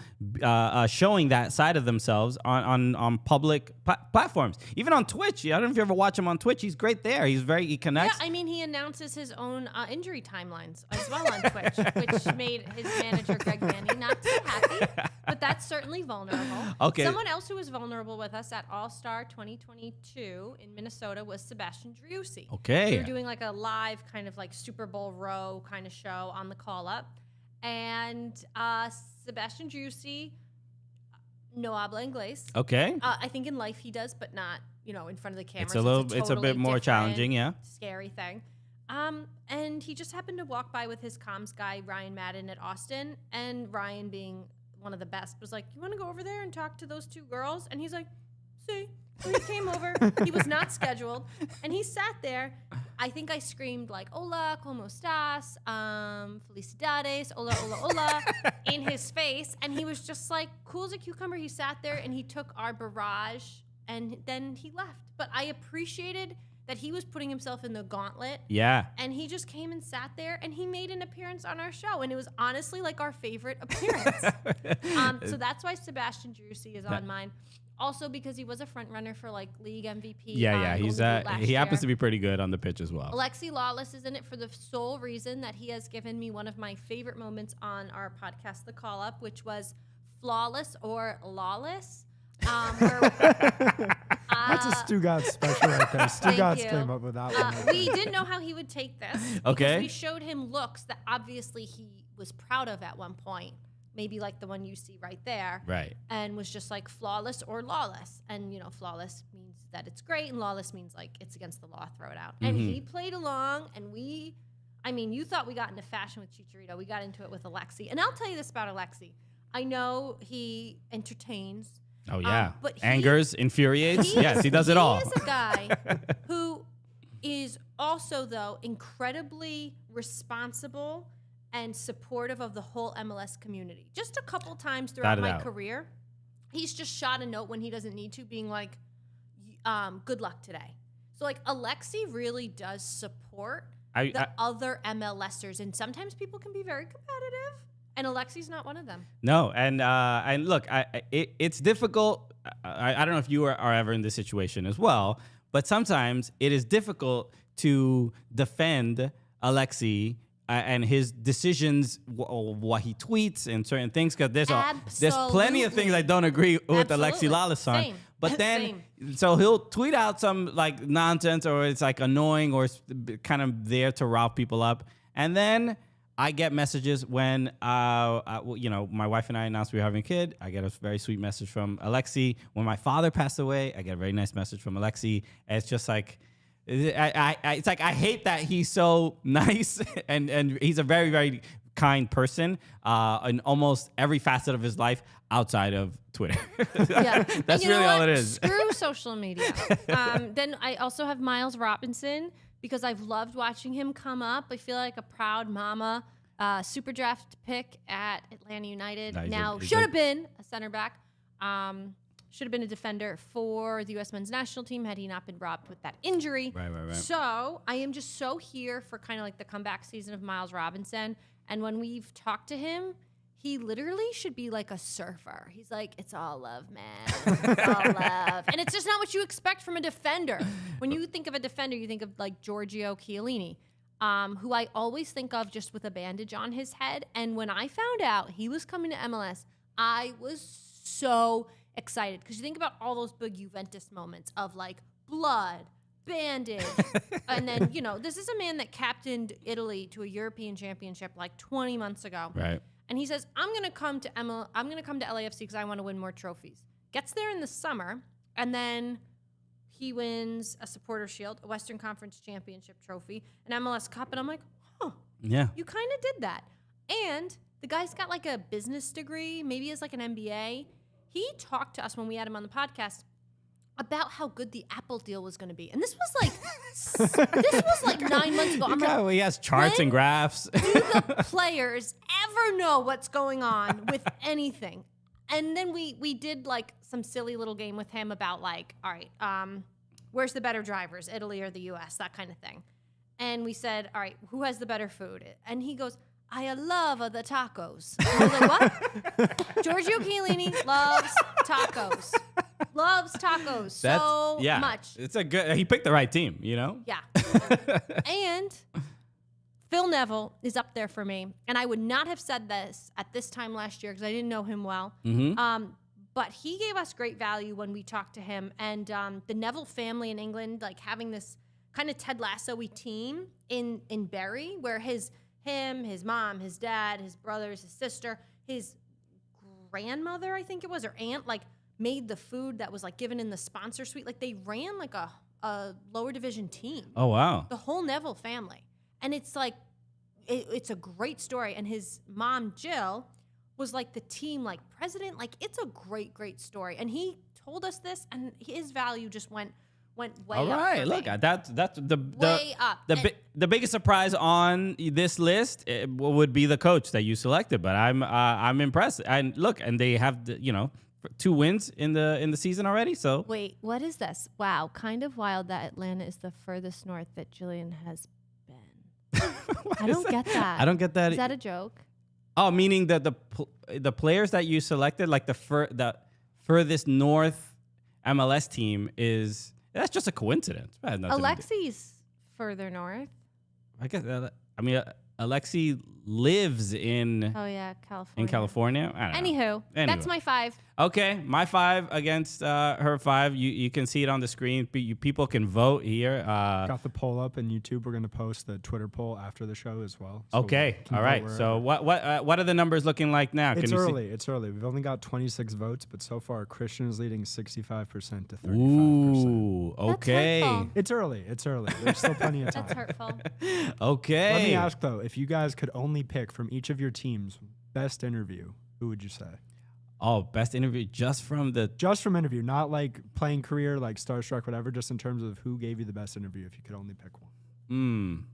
showing that side of themselves on public platforms. Even on Twitch. I don't know if you ever watch him on Twitch. He's great there. He connects. Yeah, I mean, he announces his own injury timelines as well on Twitch, which made his manager, Greg Mandy, not too happy. But that's certainly vulnerable. Okay. Someone else who was vulnerable with us at All-Star 2022 in Minnesota was Sebastian Driussi. Okay. We were doing like a live kind of like Super Bowl row kind of show on the call-up. And Sebastian Driussi, no habla inglés. Okay. I think in life he does, but not, in front of the camera. It's a bit more challenging, yeah. Scary thing. And he just happened to walk by with his comms guy, Ryan Madden, at Austin. And Ryan, being one of the best, was like, you want to go over there and talk to those two girls? And he's like, see. So he came over. He was not scheduled. And he sat there. I think I screamed like, hola, ¿cómo estás? Felicidades, hola, hola, hola. in his face. And he was just like, cool as a cucumber. He sat there and he took our barrage and then he left. But I appreciated that he was putting himself in the gauntlet. Yeah. And he just came and sat there and he made an appearance on our show. And it was honestly like our favorite appearance. So that's why Sebastian Driussi is on mine. Also because he was a front runner for like league MVP. Yeah. He's he happens to be pretty good on the pitch as well. Alexi Lawless is in it for the sole reason that he has given me one of my favorite moments on our podcast, The Call Up, which was flawless or lawless. That's a Stugatz special right there. Stugatz came up with that one. We didn't know how he would take this. Okay. We showed him looks that obviously he was proud of at one point. Maybe like the one you see right there. Right. And was just like flawless or lawless. And, you know, flawless means that it's great and lawless means like it's against the law, throw it out. And he played along and you thought we got into fashion with Chicharito. We got into it with Alexi. And I'll tell you this about Alexi. I know he entertains. Oh, yeah. But angers, infuriates. Yes, he does it all. He is a guy who is also, though, incredibly responsible and supportive of the whole MLS community. Just a couple times throughout my career, he's just shot a note when he doesn't need to, being like, good luck today. So, like, Alexi really does support the other MLSers. And sometimes people can be very competitive. And Alexi's not one of them. No, and look, it's difficult. I don't know if you are ever in this situation as well, but sometimes it is difficult to defend Alexi and his decisions, what he tweets and certain things, because there's plenty of things I don't agree with Alexi Lawless on. Same. But then, so he'll tweet out some like nonsense, or it's like annoying, or it's kind of there to rile people up, and then I get messages when, my wife and I announced we were having a kid. I get a very sweet message from Alexi. When my father passed away, I get a very nice message from Alexi. And it's just like, it's like I hate that he's so nice and he's a very, very kind person in almost every facet of his life outside of Twitter. Yeah. That's really all it is. Screw social media. Then I also have Miles Robinson, because I've loved watching him come up. I feel like a proud mama. Super draft pick at Atlanta United. Now should have been a center back. Should have been a defender for the U.S. men's national team had he not been robbed with that injury. Right. So I am just so here for kind of like the comeback season of Miles Robinson. And when we've talked to him, he literally should be like a surfer. He's like, it's all love, man. It's all love. And it's just not what you expect from a defender. When you think of a defender, you think of like Giorgio Chiellini, who I always think of just with a bandage on his head. And when I found out he was coming to MLS, I was so excited. Because you think about all those big Juventus moments of like blood, bandage. And then, this is a man that captained Italy to a European championship like 20 months ago. Right. And he says, I'm going to come to LAFC because I want to win more trophies. Gets there in the summer, and then he wins a Supporter Shield, a Western Conference Championship trophy, an MLS Cup, and I'm like, yeah, you kind of did that. And the guy's got like a business degree, maybe has like an MBA. He talked to us when we had him on the podcast about how good the Apple deal was going to be. And this was like 9 months ago. I'm like, he has charts and graphs. Do the players ever know what's going on with anything? And then we did like some silly little game with him about like, all right, where's the better drivers, Italy or the US, that kind of thing. And we said, all right, who has the better food? And he goes, I love the tacos. And I was like, what? Giorgio Chiellini loves tacos. Loves tacos so much. It's he picked the right team, Yeah. And Phil Neville is up there for me. And I would not have said this at this time last year because I didn't know him well. Mm-hmm. But he gave us great value when we talked to him. And the Neville family in England, like having this kind of Ted Lasso-y team in Bury, where his mom, his dad, his brothers, his sister, his grandmother, I think it was, or aunt, like made the food that was like given in the sponsor suite. Like they ran like a lower division team. Oh, wow. The whole Neville family. And it's like, it's a great story. And his mom, Jill, was like the team like president. Like it's a great, great story. And he told us this and his value just went went way All up. right, for look, me. that's Way up. The biggest surprise on this list would be the coach that you selected, but I'm impressed. And look, and they have 2 wins in the season already. So Wait, what is this? Wow, kind of wild that Atlanta is the furthest north that Jillian has been. I don't get that. I don't get that. Is that a joke? Oh, meaning that the players that you selected, like the furthest north MLS team that's just a coincidence. It had nothing to do. Alexi's further north. I guess. Alexi lives in Oh yeah, California. California. I don't know. Anywho, that's my 5. Okay, my 5 against her 5. You can see it on the screen. People can vote here. Got the poll up in YouTube. We're going to post the Twitter poll after the show as well. So Okay, can all vote right. wherever. So what are the numbers looking like now? It's Can you early. It's early. We've only got 26 votes, but so far Christian is leading 65% to 35%. Ooh, okay. That's hurtful. It's early. It's early. There's still plenty of time. That's hurtful. Okay. Let me ask though, if you guys could only pick from each of your teams best interview, who would you say? Oh, best interview just from interview, not like playing career, like starstruck, whatever. Just in terms of who gave you the best interview, if you could only pick one.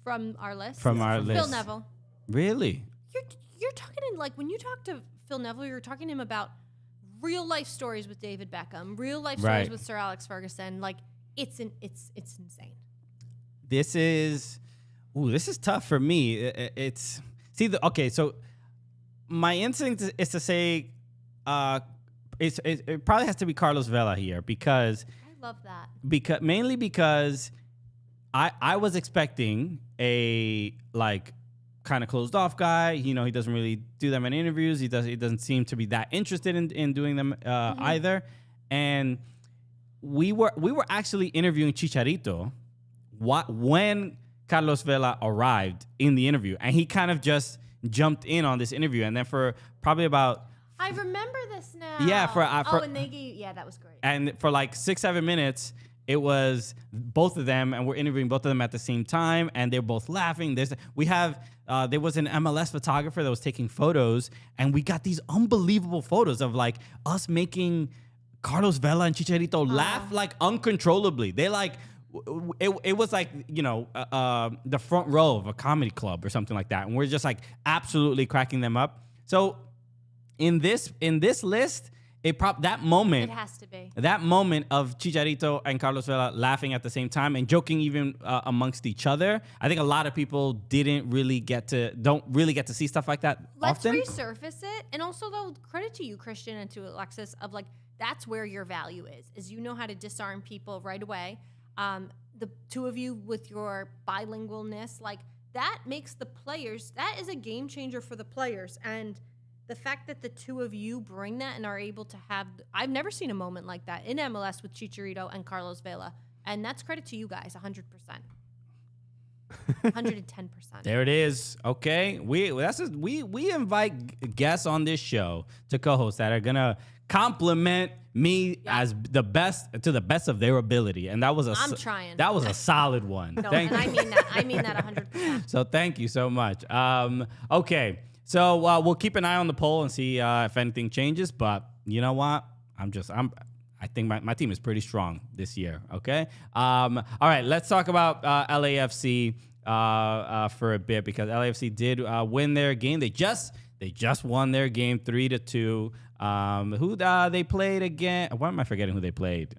From our list. From our list. Phil Neville. Really? You're talking in like when you talk to Phil Neville, you're talking to him about real life stories with David Beckham, real life stories Right. with Sir Alex Ferguson. Like it's insane. This is tough for me. So my instinct is to say it probably has to be Carlos Vela here because I love that. mainly because I was expecting a like kind of closed off guy. He doesn't really do that many interviews. He doesn't seem to be that interested in doing them either. And we were actually interviewing Chicharito when Carlos Vela arrived in the interview, and he kind of just jumped in on this interview, and then for probably about I remember this now. Yeah, and they gave that was great. and for like 6-7 minutes, it was both of them, and we're interviewing both of them at the same time, and they're both laughing. There was an MLS photographer that was taking photos, and we got these unbelievable photos of like us making Carlos Vela and Chicharito laugh like uncontrollably. They like. It was like, the front row of a comedy club or something like that. And we're just like absolutely cracking them up. So in this list, that moment, It has to be. that moment of Chicharito and Carlos Vela laughing at the same time and joking even amongst each other. I think a lot of people don't really get to see stuff like that Let's often. resurface it. And also though, credit to you, Christian, and to Alexis of like, that's where your value is you know how to disarm people right away. The two of you with your bilingualness, like that makes the players, that is a game changer for the players. And the fact that the two of you bring that and are able to have, I've never seen a moment like that in MLS with Chicharito and Carlos Vela. And that's credit to you guys, 100%. 110%. There it is. Okay, we invite guests on this show to co-host that are gonna compliment me as the best to the best of their ability, and that was I'm trying. That was a solid one. No, Thank and you. I mean that 100%. So thank you so much. Okay, so we'll keep an eye on the poll and see if anything changes. But you know what? I think my team is pretty strong this year. Okay. All right. Let's talk about LAFC for a bit because LAFC did win their game. They just won their game 3-2. Who they played again? Why am I forgetting who they played?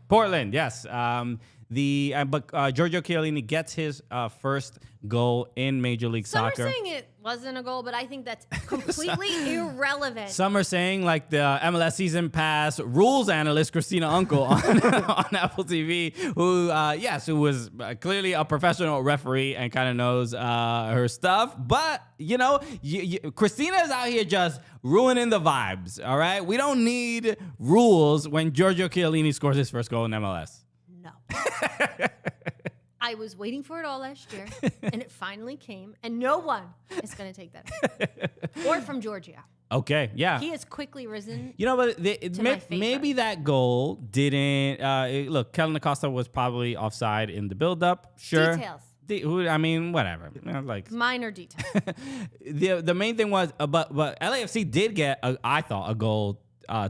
Portland. Yes. But Giorgio Chiellini gets his first goal in Major League Soccer. Some are saying it wasn't a goal, but I think that's completely irrelevant. Some are saying like the MLS Season Pass rules analyst Christina Uncle on Apple TV, who was clearly a professional referee and kind of knows her stuff. But Christina is out here just ruining the vibes. All right, we don't need rules when Giorgio Chiellini scores his first goal in MLS. No. I was waiting for it all last year, and it finally came, and no one is going to take that. Or from Georgia. Okay, yeah. He has quickly risen. But my maybe that goal didn't. Look, Kellen Acosta was probably offside in the build-up. Sure. Details. Whatever. Like minor details. The main thing was, but LAFC did get, I thought, a goal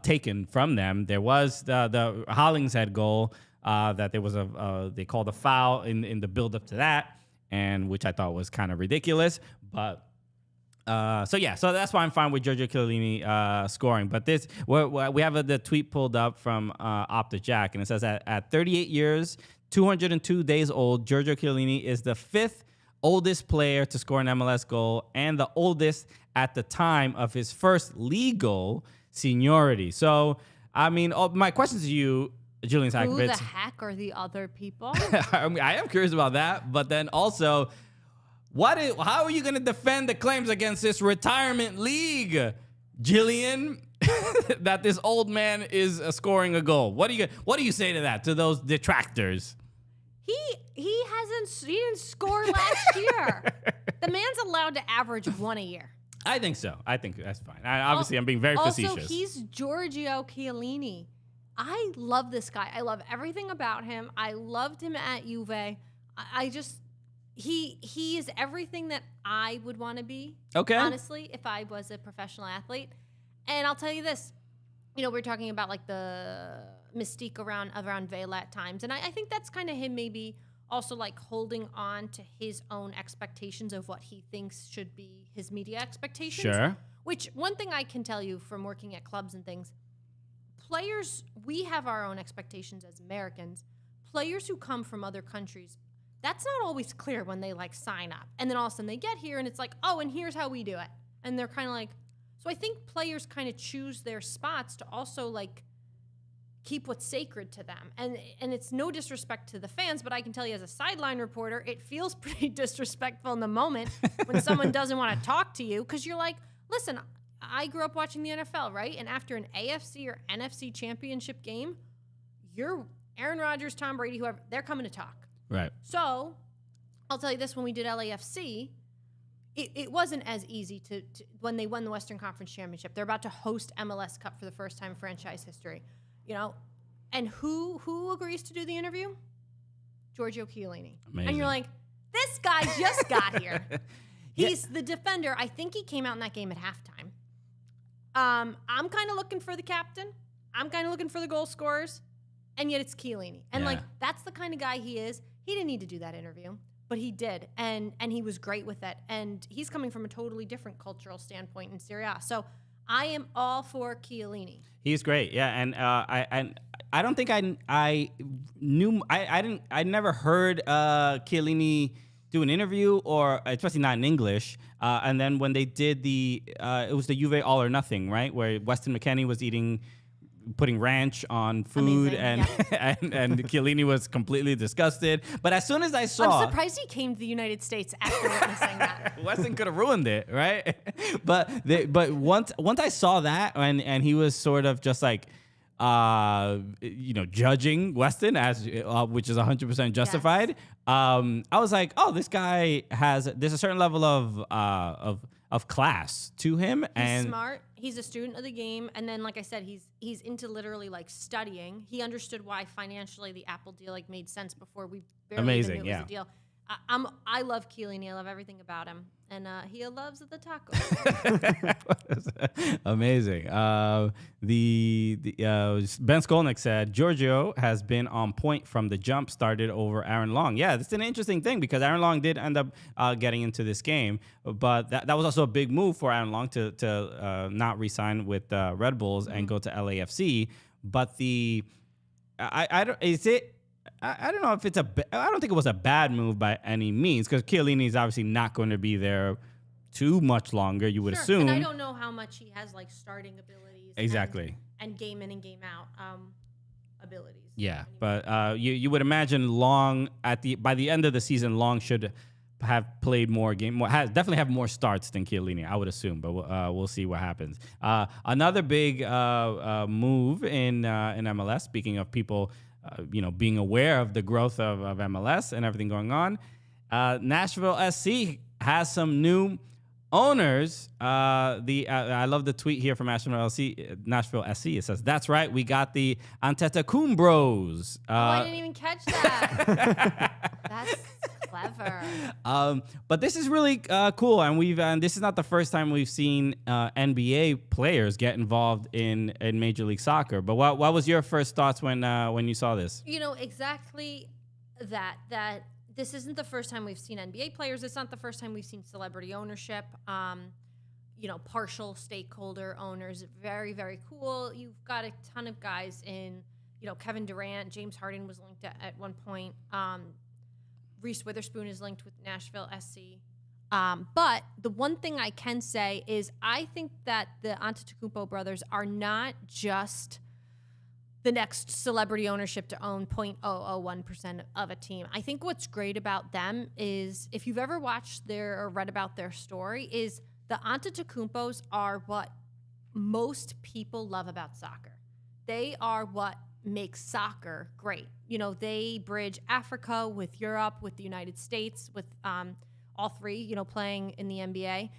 taken from them. There was the Hollingshead goal that there was they called a foul in the build up to that, and which I thought was kind of ridiculous. But so that's why I'm fine with Giorgio Chiellini scoring. But we have the tweet pulled up from Opta Jack, and it says at 38 years, 202 days old, Giorgio Chiellini is the 5th oldest player to score an MLS goal and the oldest at the time of his first legal seniority. So, I mean, my question to you, Jillian Sakovits. Who the heck are the other people? I am curious about that, but then also, how are you going to defend the claims against this retirement league, Jillian, that this old man is scoring a goal? What do you say to that, to those detractors? He didn't score last year. The man's allowed to average 1 a year. I think so. I think that's fine. Obviously, I'm being very facetious. Also, he's Giorgio Chiellini. I love this guy. I love everything about him. I loved him at Juve. He is everything that I would want to be. Okay. Honestly, if I was a professional athlete. And I'll tell you this. We're talking about like the mystique around Vela at times. And I think that's kind of him maybe also like holding on to his own expectations of what he thinks should be his media expectations. Sure. Which one thing I can tell you from working at clubs and things, players, we have our own expectations as Americans. Players who come from other countries, that's not always clear when they like sign up. And then all of a sudden they get here and it's like, oh, and here's how we do it. And they're kind of like, so I think players kind of choose their spots to also like keep what's sacred to them. And it's no disrespect to the fans, but I can tell you as a sideline reporter, it feels pretty disrespectful in the moment when someone doesn't want to talk to you because you're like, listen, I grew up watching the NFL, right? And after an AFC or NFC championship game, you're Aaron Rodgers, Tom Brady, whoever, they're coming to talk. Right. So I'll tell you this, when we did LAFC, it wasn't as easy to when they won the Western Conference Championship. They're about to host MLS Cup for the first time in franchise history. And who agrees to do the interview? Giorgio Chiellini. Amazing. And you're like, this guy just got here. He's the defender. I think he came out in that game at halftime. I'm kind of looking for the captain. I'm kind of looking for the goal scorers. And yet it's Chiellini. And that's the kind of guy he is. He didn't need to do that interview, but he did. And he was great with it. And he's coming from a totally different cultural standpoint in Serie A. So I am all for Chiellini. He's great. Yeah. And I don't think I never heard Chiellini do an interview, or especially not in English. And then when they did it was the Juve All or Nothing, right? Where Weston McKennie was putting ranch on food. Amazing, and Chiellini was completely disgusted. But as soon as I saw... I'm surprised he came to the United States after witnessing that. Weston could have ruined it, right? But once I saw that, and he was sort of just like, judging Weston, which is 100% justified. Yes. I was like, oh, this guy there's a certain level of class to him. He's smart. He's a student of the game. And then, like I said, he's into literally like studying. He understood why financially the Apple deal like made sense before we barely even knew it was a deal. I love Chiellini. I love everything about him. And he loves the tacos. Amazing. Ben Skolnick said, Giorgio has been on point from the jump, started over Aaron Long. Yeah, it's an interesting thing because Aaron Long did end up getting into this game. But that was also a big move for Aaron Long to not re-sign with Red Bulls and go to LAFC. But I don't know if I don't think it was a bad move by any means, because Chiellini is obviously not going to be there too much longer, you would assume. And I don't know how much he has like starting abilities. Exactly. And game in and game out abilities. Yeah, but you would imagine Long by the end of the season, Long should have played more definitely have more starts than Chiellini, I would assume, but we'll see what happens. Another big move in MLS, speaking of people being aware of the growth of MLS and everything going on. Nashville SC has some new owners. I love the tweet here from Nashville SC. It says, "That's right, we got the Antetokounmbros." I didn't even catch that. Clever. But this is really cool, and this is not the first time we've seen NBA players get involved in Major League Soccer. But what was your first thoughts when you saw this? Exactly that this isn't the first time we've seen NBA players. It's not the first time we've seen celebrity ownership. Partial stakeholder owners. Very, very cool. You've got a ton of guys in, Kevin Durant, James Harden was linked at one point. Reese Witherspoon is linked with Nashville SC. But the one thing I can say is I think that the Antetokounmpo brothers are not just the next celebrity ownership to own 0.001% of a team. I think what's great about them is, if you've ever watched or read about their story, is the Antetokounmpos are what most people love about soccer. They are what makes soccer great. They bridge Africa with Europe, with the United States, with all three, playing in the NBA.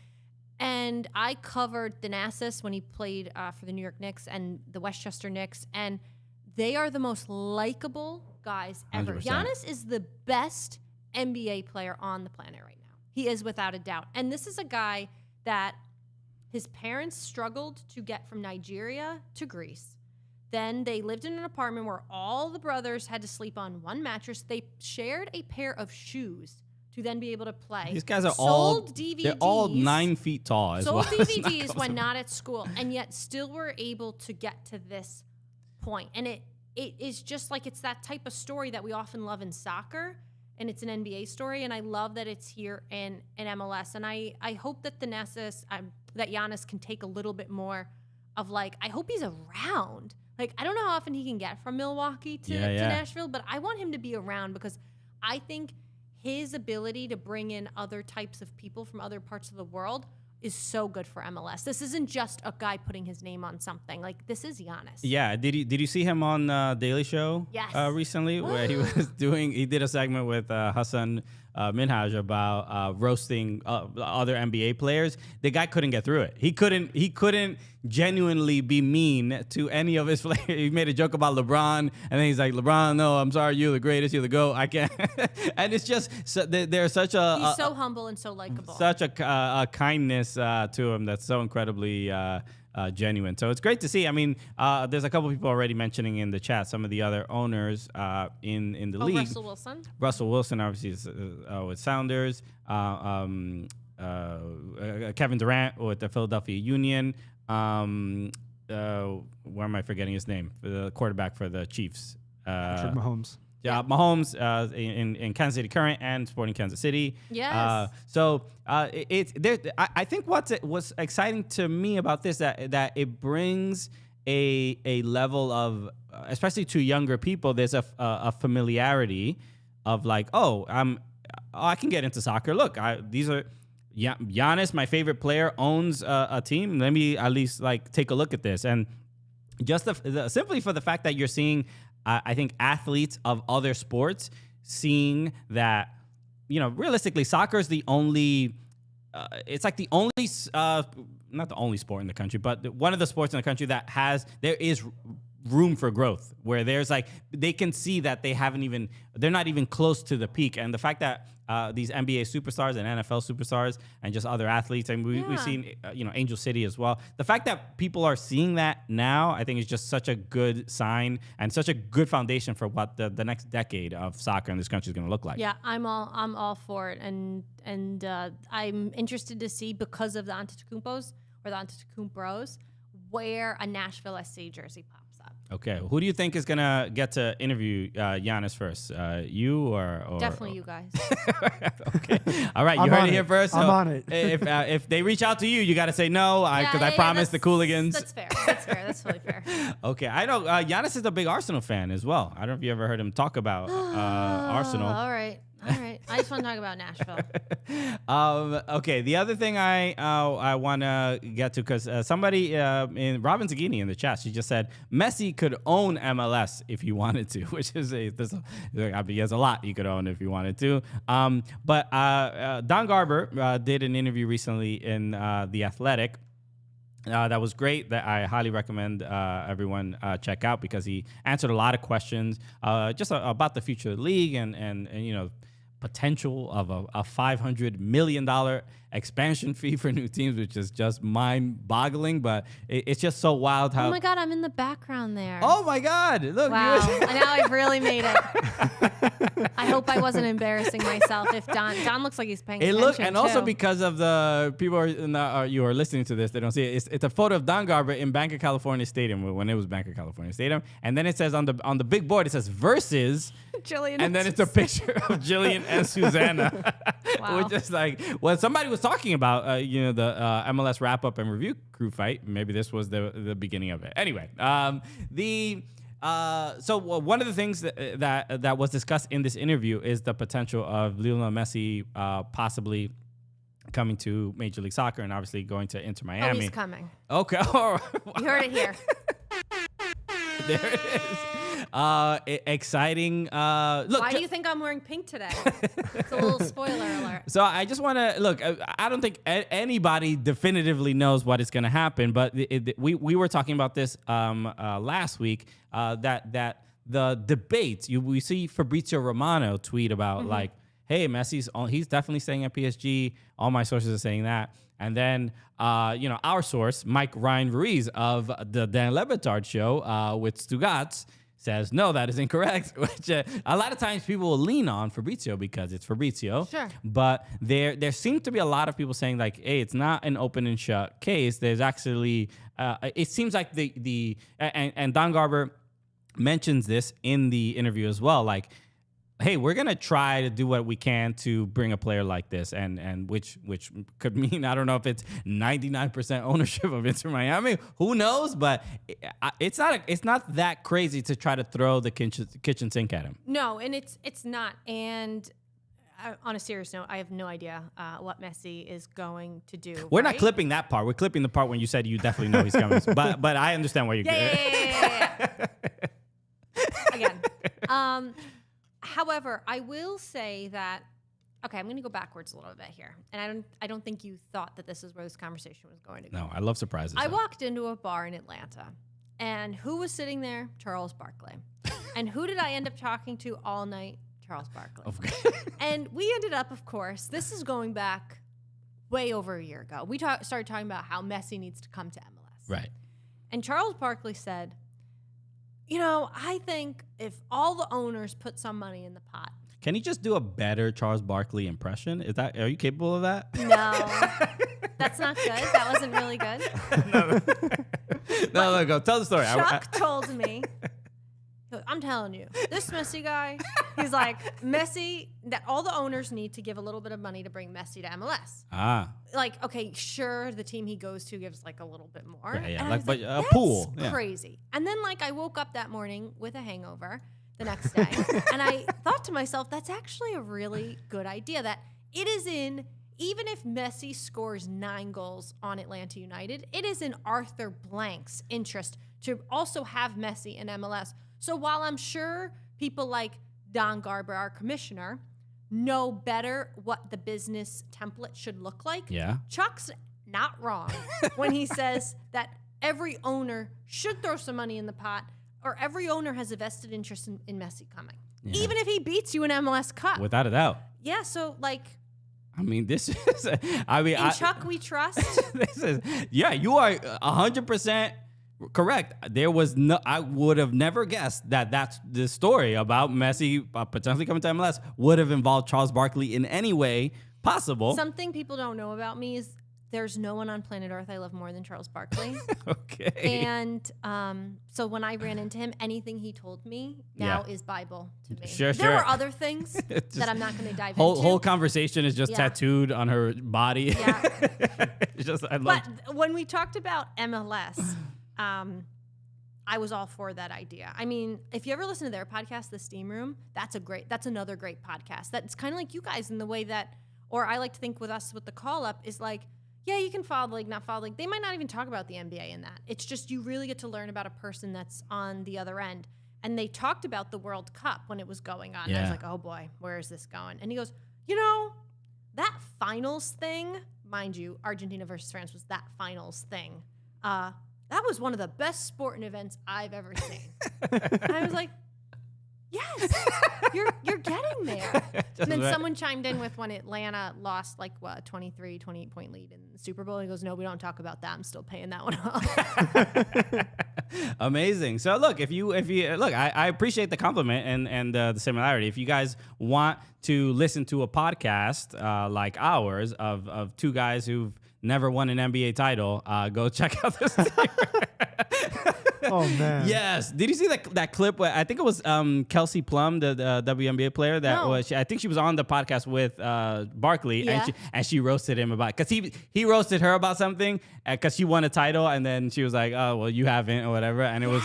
And I covered Thanasis when he played for the New York Knicks and the Westchester Knicks, and they are the most likable guys ever. 100%. Giannis is the best NBA player on the planet right now. He is, without a doubt. And this is a guy that his parents struggled to get from Nigeria to Greece. Then they lived in an apartment where all the brothers had to sleep on one mattress. They shared a pair of shoes to then be able to play. These guys are sold DVDs. They're all 9 feet tall as sold well. DVDs when not at school, and yet still were able to get to this point. And it is just like, it's that type of story that we often love in soccer, and it's an NBA story, and I love that it's here in MLS. And I hope that that Giannis can take a little bit more of, I hope he's around. I don't know how often he can get from Milwaukee to Nashville, but I want him to be around, because I think his ability to bring in other types of people from other parts of the world is so good for MLS. This isn't just a guy putting his name on something. This is Giannis. Yeah. Did you see him on Daily Show? Yes. Recently, where he did a segment with Hassan Minhaj about roasting other NBA players. The guy couldn't get through it. He couldn't genuinely be mean to any of his players. He made a joke about LeBron, and then he's like, "LeBron, no, I'm sorry, you're the greatest, you're the GOAT. I can't." And it's just there's such he's so humble and so likable. Such a kindness to him that's so incredibly genuine. So it's great to see. I mean, there's a couple people already mentioning in the chat some of the other owners in the league. Russell Wilson, obviously, is with Sounders. Kevin Durant with the Philadelphia Union. Where am I forgetting his name? The quarterback for the Chiefs. Patrick Mahomes. Yeah, Mahomes in Kansas City Current and Sporting Kansas City. Yes. It's there. I think what's exciting to me about this that it brings a level of, especially to younger people, there's a familiarity of I can get into soccer. Look, Giannis, my favorite player, owns a team. Let me at least take a look at this, and just simply for the fact that you're seeing. I think athletes of other sports seeing that, realistically, soccer is the only, it's the only, not the only sport in the country, but one of the sports in the country that there is room for growth, where there's they can see that they're not even close to the peak. And the fact that these NBA superstars and NFL superstars and just other athletes, and we've seen, Angel City as well. The fact that people are seeing that now, I think, is just such a good sign and such a good foundation for what the next decade of soccer in this country is going to look like. Yeah, I'm all for it, and I'm interested to see, because of the Antetokounmpos or the Antetokounmpros, where a Nashville SC jersey pops up. Okay, who do you think is gonna get to interview Giannis first? You or definitely you guys? Okay, all right, you heard it here first. I'm so on it. if they reach out to you, you got to say no, because I promised the Cooligans. That's fair. That's fair. That's totally fair. Okay, I know Giannis is a big Arsenal fan as well. I don't know if you ever heard him talk about Arsenal. All right. I just want to talk about Nashville. Okay, the other thing I want to get to, because somebody in Robin Zaghini in the chat, she just said Messi could own MLS if he wanted to, which is he has a lot he could own if he wanted to. But Don Garber did an interview recently in The Athletic. That was great. That I highly recommend everyone check out, because he answered a lot of questions just about the future of the league and potential of a $500 million expansion fee for new teams, which is just mind-boggling. But it's just so wild how. Oh my God, I'm in the background there. Oh my God! Look, wow! Now I've really made it. I hope I wasn't embarrassing myself. If Don looks like he's paying attention. And also because of the people you are listening to this, they don't see it. It's a photo of Don Garber in Bank of California Stadium when it was Bank of California Stadium, and then it says on the big board it says versus Jillian, and then it's a picture of Jillian and Susanna, wow. which is like when somebody was talking about the MLS wrap up and review crew fight. Maybe this was the beginning of it. Anyway, so one of the things that was discussed in this interview is the potential of Lionel Messi possibly coming to Major League Soccer and obviously going to Inter Miami. Oh, he's coming. Okay. You heard it here. There it is. Exciting. Look. Why do you think I'm wearing pink today? It's a little spoiler alert. So I just want to look. I don't think anybody definitively knows what is going to happen, but we were talking about this last week. That the debates we see Fabrizio Romano tweet about like, hey, he's definitely staying at PSG. All my sources are saying that. And then, our source, Mike Ryan Ruiz of the Dan Le Batard show with Stugatz, says, no, that is incorrect, which a lot of times people will lean on Fabrizio because it's Fabrizio. Sure. But there seems to be a lot of people saying, like, hey, it's not an open and shut case. There's actually, it seems like and Don Garber mentions this in the interview as well, like, hey, we're gonna try to do what we can to bring a player like this, and which could mean, I don't know if it's 99% ownership of Inter Miami, who knows? But it's not that crazy to try to throw the kitchen sink at him. No, and it's not. And on a serious note, I have no idea what Messi is going to do. We're not clipping that part. We're clipping the part when you said you definitely know he's coming. but I understand what you're yeah. Again. However, I will say that, okay, I'm going to go backwards a little bit here. And I don't think you thought that this is where this conversation was going to go. No, I love surprises. I walked into a bar in Atlanta, and who was sitting there? Charles Barkley. And who did I end up talking to all night? Charles Barkley. Okay. And we ended up, of course, this is going back way over a year ago. We started talking about how Messi needs to come to MLS. Right. And Charles Barkley said, I think if all the owners put some money in the pot. Can he just do a better Charles Barkley impression? Are you capable of that? No. That's not good. That wasn't really good. No, go. Tell the story. Chuck told me, I'm telling you, this Messi guy, he's like, Messi, that all the owners need to give a little bit of money to bring Messi to MLS. Like, okay, sure, the team he goes to gives like a little bit more. Yeah, like, but a pool. That's crazy. And then like I woke up that morning with a hangover the next day, and I thought to myself, that's actually a really good idea. That it is even if Messi scores 9 goals on Atlanta United, it is in Arthur Blank's interest to also have Messi in MLS. So while I'm sure people like Don Garber, our commissioner, know better what the business template should look like, Chuck's not wrong when he says that every owner should throw some money in the pot, or every owner has a vested interest in Messi coming. Yeah. Even if he beats you in MLS Cup. Without a doubt. Yeah, so like... I mean, this is... Chuck, we trust. You are 100%... correct. I would have never guessed that's the story about Messi potentially coming to MLS would have involved Charles Barkley in any way possible. Something people don't know about me is there's no one on planet Earth I love more than Charles Barkley. Okay. And so when I ran into him, anything he told me now is Bible to me. Sure. There were other things that I'm not going to dive into. Whole conversation is just tattooed on her body. Yeah. But when we talked about MLS... I was all for that idea. I mean, if you ever listen to their podcast, The Steam Room, that's another great podcast. That's kind of like you guys in the way that, or I like to think with us with the call up is like, yeah, you can follow the league, not follow the league. They might not even talk about the NBA in that. It's just you really get to learn about a person that's on the other end. And they talked about the World Cup when it was going on. Yeah. And I was like, oh boy, where is this going? And he goes, that finals thing, mind you, Argentina versus France was that finals thing. That was one of the best sporting events I've ever seen. And I was like, yes, you're getting going there? And then someone chimed in with when Atlanta lost like what, 28 point lead in the Super Bowl. He goes, no, we don't talk about that. I'm still paying that one off. Amazing. So look, if you look, I appreciate the compliment and the similarity. If you guys want to listen to a podcast like ours of two guys who've never won an NBA title, go check out this. Oh man. Yes. Did you see that clip where I think it was Kelsey Plum, the WNBA player that was? I think she was on the podcast with Barkley, and she roasted him about because he roasted her about something because she won a title, and then she was like, "Oh, well, you haven't," or whatever, and it was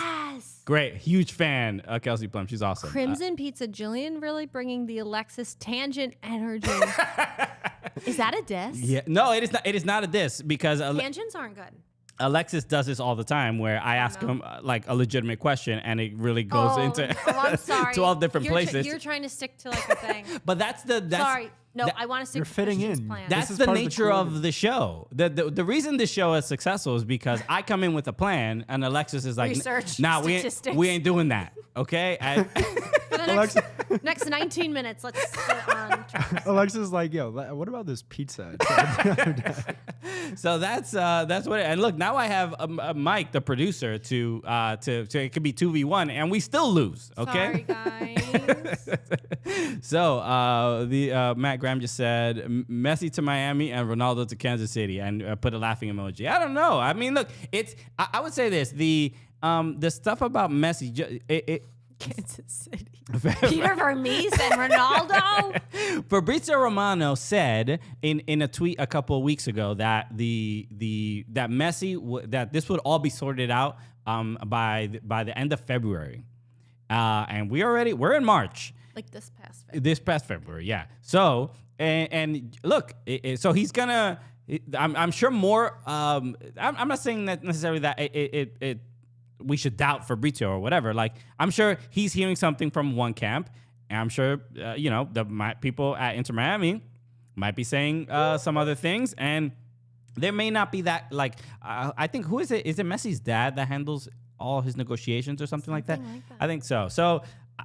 great. Huge fan of Kelsey Plum. She's awesome. Crimson Pizza, Jillian really bringing the Alexis tangent energy. Is that a diss? Yeah. No, it is not. It is not a diss because Tangents aren't good. Alexis does this all the time where I ask him like a legitimate question and it really goes into I'm sorry. to all different places. You're trying to stick to like a thing. But that's sorry. No, I want to stick you're to fitting Christian's in. plan. That's the nature of the show. The reason this show is successful is because I come in with a plan and Alexis is like, research, nah, statistics. we ain't doing that. Okay? For the next 19 minutes, let's get on track. Alexa's is like, yo, what about this pizza? So that's what. And look, now I have Mike, the producer, to it could be 2v1, and we still lose. Okay. Sorry, guys. So the Matt Graham just said Messi to Miami and Ronaldo to Kansas City, and put a laughing emoji. I don't know. I mean, look, it's. I would say this: the stuff about Messi. Kansas City. Peter Vermees and Ronaldo. Fabrizio Romano said in a tweet a couple of weeks ago that that Messi that this would all be sorted out by the end of February, and we're in March. Like this past February. Yeah. So and look, so he's gonna. I'm sure more. I'm not saying that necessarily that it we should doubt Fabrizio or whatever. Like, I'm sure he's hearing something from one camp, and I'm sure, the people at Inter Miami might be saying some other things, and there may not be that, like, I think, who is it? Is it Messi's dad that handles all his negotiations or something like that? I think so. So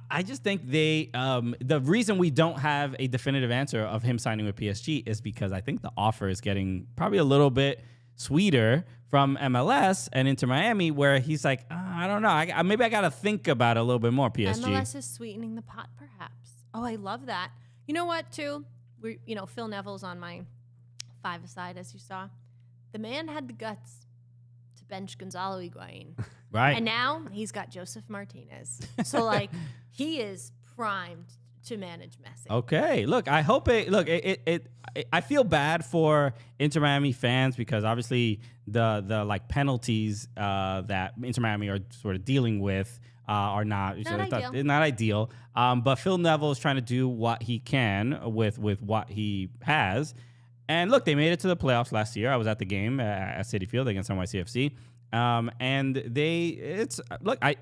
I just think the reason we don't have a definitive answer of him signing with PSG is because I think the offer is getting probably a little bit sweeter from MLS and Inter Miami, where he's like, I don't know. Maybe I got to think about it a little bit more, PSG. MLS is sweetening the pot, perhaps. Oh, I love that. You know what, too? Phil Neville's on my five-a-side, as you saw. The man had the guts to bench Gonzalo Higuain. Right. And now he's got Joseph Martinez. So, like, he is primed to manage Messi. Okay. Look, I hope I feel bad for Inter Miami fans because obviously the like penalties that Inter Miami are sort of dealing with are not ideal. But Phil Neville is trying to do what he can with what he has. And look, they made it to the playoffs last year. I was at the game at Citi Field against NYCFC. And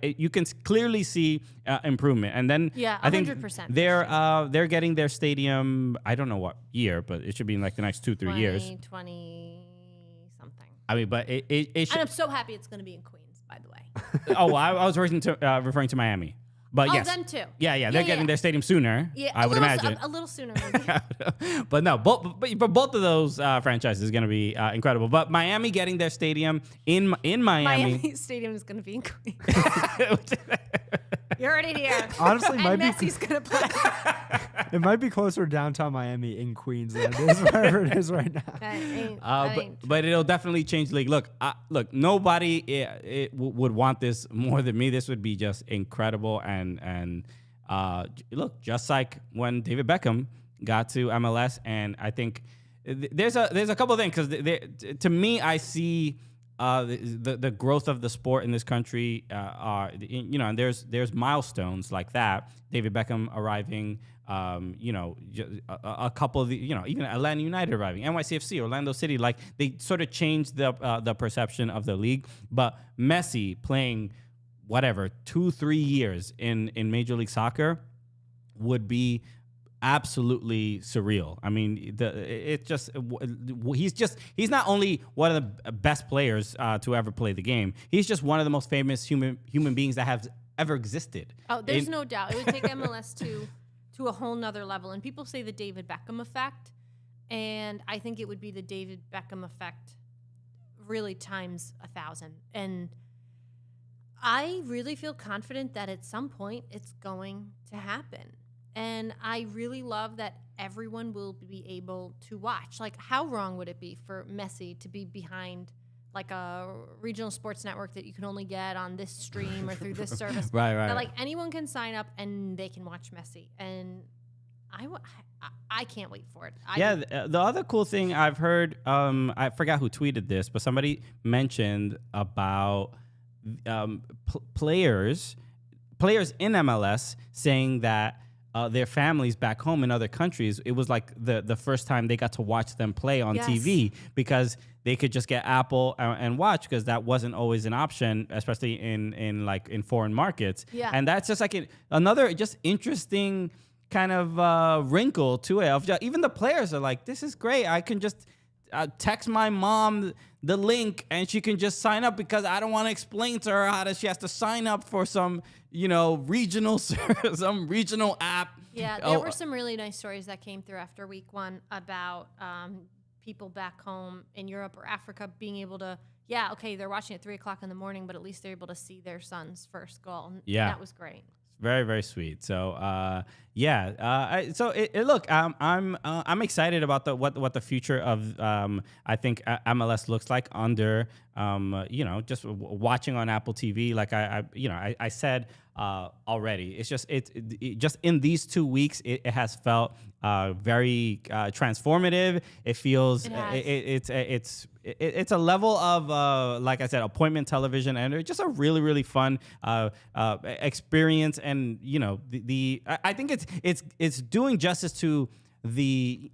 you can clearly see improvement. And then I think 100%. They're getting their stadium. I don't know what year, but it should be in like the next 2-3 years. 20 something. I mean, but it should. And I'm so happy it's going to be in Queens, by the way. Oh, well, I was referring to Miami. But yes, them too. Yeah, they're getting their stadium sooner. Yeah, I would imagine a little sooner. But no, both of those franchises is going to be incredible. But Miami getting their stadium in Miami. Miami Stadium is going to be in Queens. You heard it here. Honestly, Messi's going to play. It might be closer to downtown Miami in Queens than it is wherever it is right now. But it'll definitely change the league. Look, nobody would want this more than me. This would be just incredible. And look, just like when David Beckham got to MLS, and I think there's a couple of things because to me I see the growth of the sport in this country and there's milestones like that. David Beckham arriving, a couple of even Atlanta United arriving, NYCFC, Orlando City, like they sort of changed the perception of the league. But Messi playing 2-3 years in Major League Soccer would be absolutely surreal. I mean, he's not only one of the best players to ever play the game. He's just one of the most famous human beings that have ever existed. Oh, there's no doubt. It would take MLS to to a whole nother level. And people say the David Beckham effect, and I think it would be the David Beckham effect really times 1,000. And I really feel confident that at some point it's going to happen. And I really love that everyone will be able to watch. Like, how wrong would it be for Messi to be behind like a regional sports network that you can only get on this stream or through this service? Right. That, like, anyone can sign up and they can watch Messi. And I can't wait for it. The other cool thing I've heard, I forgot who tweeted this, but somebody mentioned about players in MLS saying that their families back home in other countries, it was like the first time they got to watch them play on TV, because they could just get Apple and watch, because that wasn't always an option, especially in foreign markets. Yeah. And that's just like another just interesting kind of wrinkle to it. Even the players are like, this is great. I can just text my mom the link and she can just sign up, because I don't want to explain to her how she has to sign up for some, regional some regional app. Yeah, there were some really nice stories that came through after week 1 about people back home in Europe or Africa being able to, they're watching at 3 o'clock in the morning, but at least they're able to see their son's first goal. And that was great. Very, very sweet. So, look, I'm excited about what the future of I think MLS looks like under just watching on Apple TV. Like I said already, it's just just in these 2 weeks it has felt very transformative. It feels it's a level of like I said, appointment television, and it's just a really, really fun experience. And I think it's doing justice to the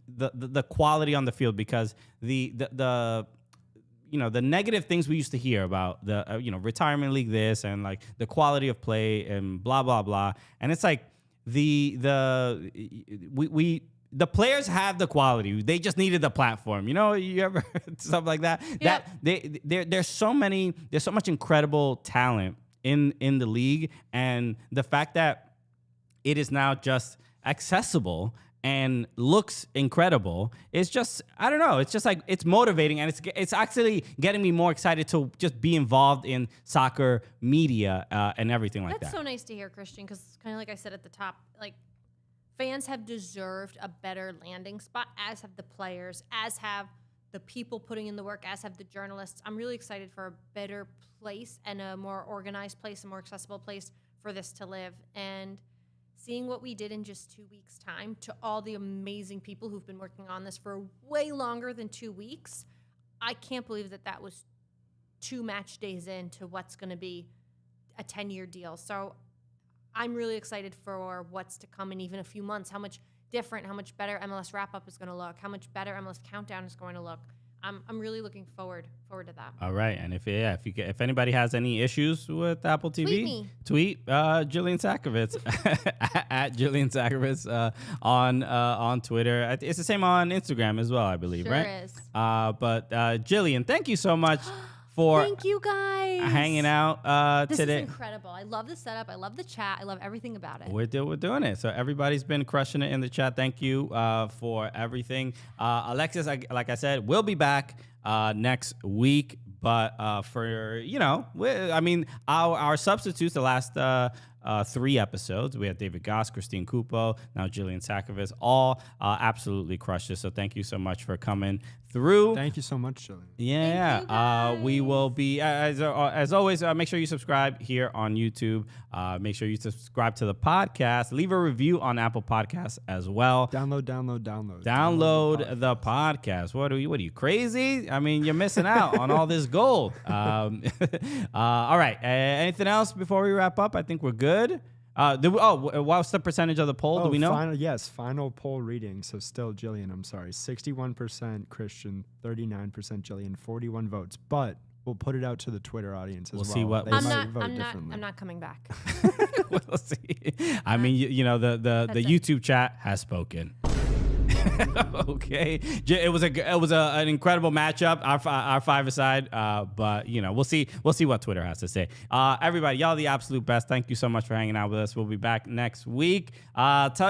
quality on the field, because the negative things we used to hear about the retirement league, this and like the quality of play and blah blah blah, and it's like the players have the quality. They just needed the platform. You ever heard stuff like that? Yep. That there's so much incredible talent in the league, and the fact that it is now just accessible and looks incredible, it's just, I don't know, it's just like, it's motivating, and it's actually getting me more excited to just be involved in soccer media and everything like that. That's so nice to hear, Christian, because kind of like I said at the top, like, fans have deserved a better landing spot, as have the players, as have the people putting in the work, as have the journalists. I'm really excited for a better place and a more organized place, a more accessible place for this to live. And seeing what we did in just 2 weeks' time, to all the amazing people who've been working on this for way longer than 2 weeks, I can't believe that was 2 match days into what's going to be a 10-year deal. So I'm really excited for what's to come in even a few months, how much different, how much better MLS Wrap-Up is going to look, how much better MLS Countdown is going to look. I'm really looking forward to that. All right, and if anybody has any issues with Apple TV, tweet Jillian Sakovits at Jillian Sakovits on Twitter. It's the same on Instagram as well, I believe, sure right? Is. But Jillian, thank you so much for thank you guys hanging out this today. This is incredible. I love the setup. I love the chat. I love everything about it. We're doing it. So everybody's been crushing it in the chat. Thank you for everything. Alexis, like I said, we'll be back next week. But our substitutes the last 3 episodes, we had David Goss, Christine Cupo, now Jillian Sakovits, all absolutely crushed it. So thank you so much for coming through. Thank you so much, Jillian. Yeah, we will be, as always, make sure you subscribe here on YouTube. Make sure you subscribe to the podcast. Leave a review on Apple Podcasts as well. Download the podcast. What are you crazy? I mean, you're missing out on all this gold. All right. Anything else before we wrap up? I think we're good. What's the percentage of the poll? Do we know? Final poll reading. So still Jillian, I'm sorry. 61% Christian, 39% Jillian, 41 votes. But we'll put it out to the Twitter audience as well. We'll see what I'm not coming back. We'll see. I mean, the YouTube chat has spoken. Okay, it was an incredible matchup, our 5-a-side, but we'll see what Twitter has to say. Everybody, y'all the absolute best. Thank you so much for hanging out with us. We'll be back next week.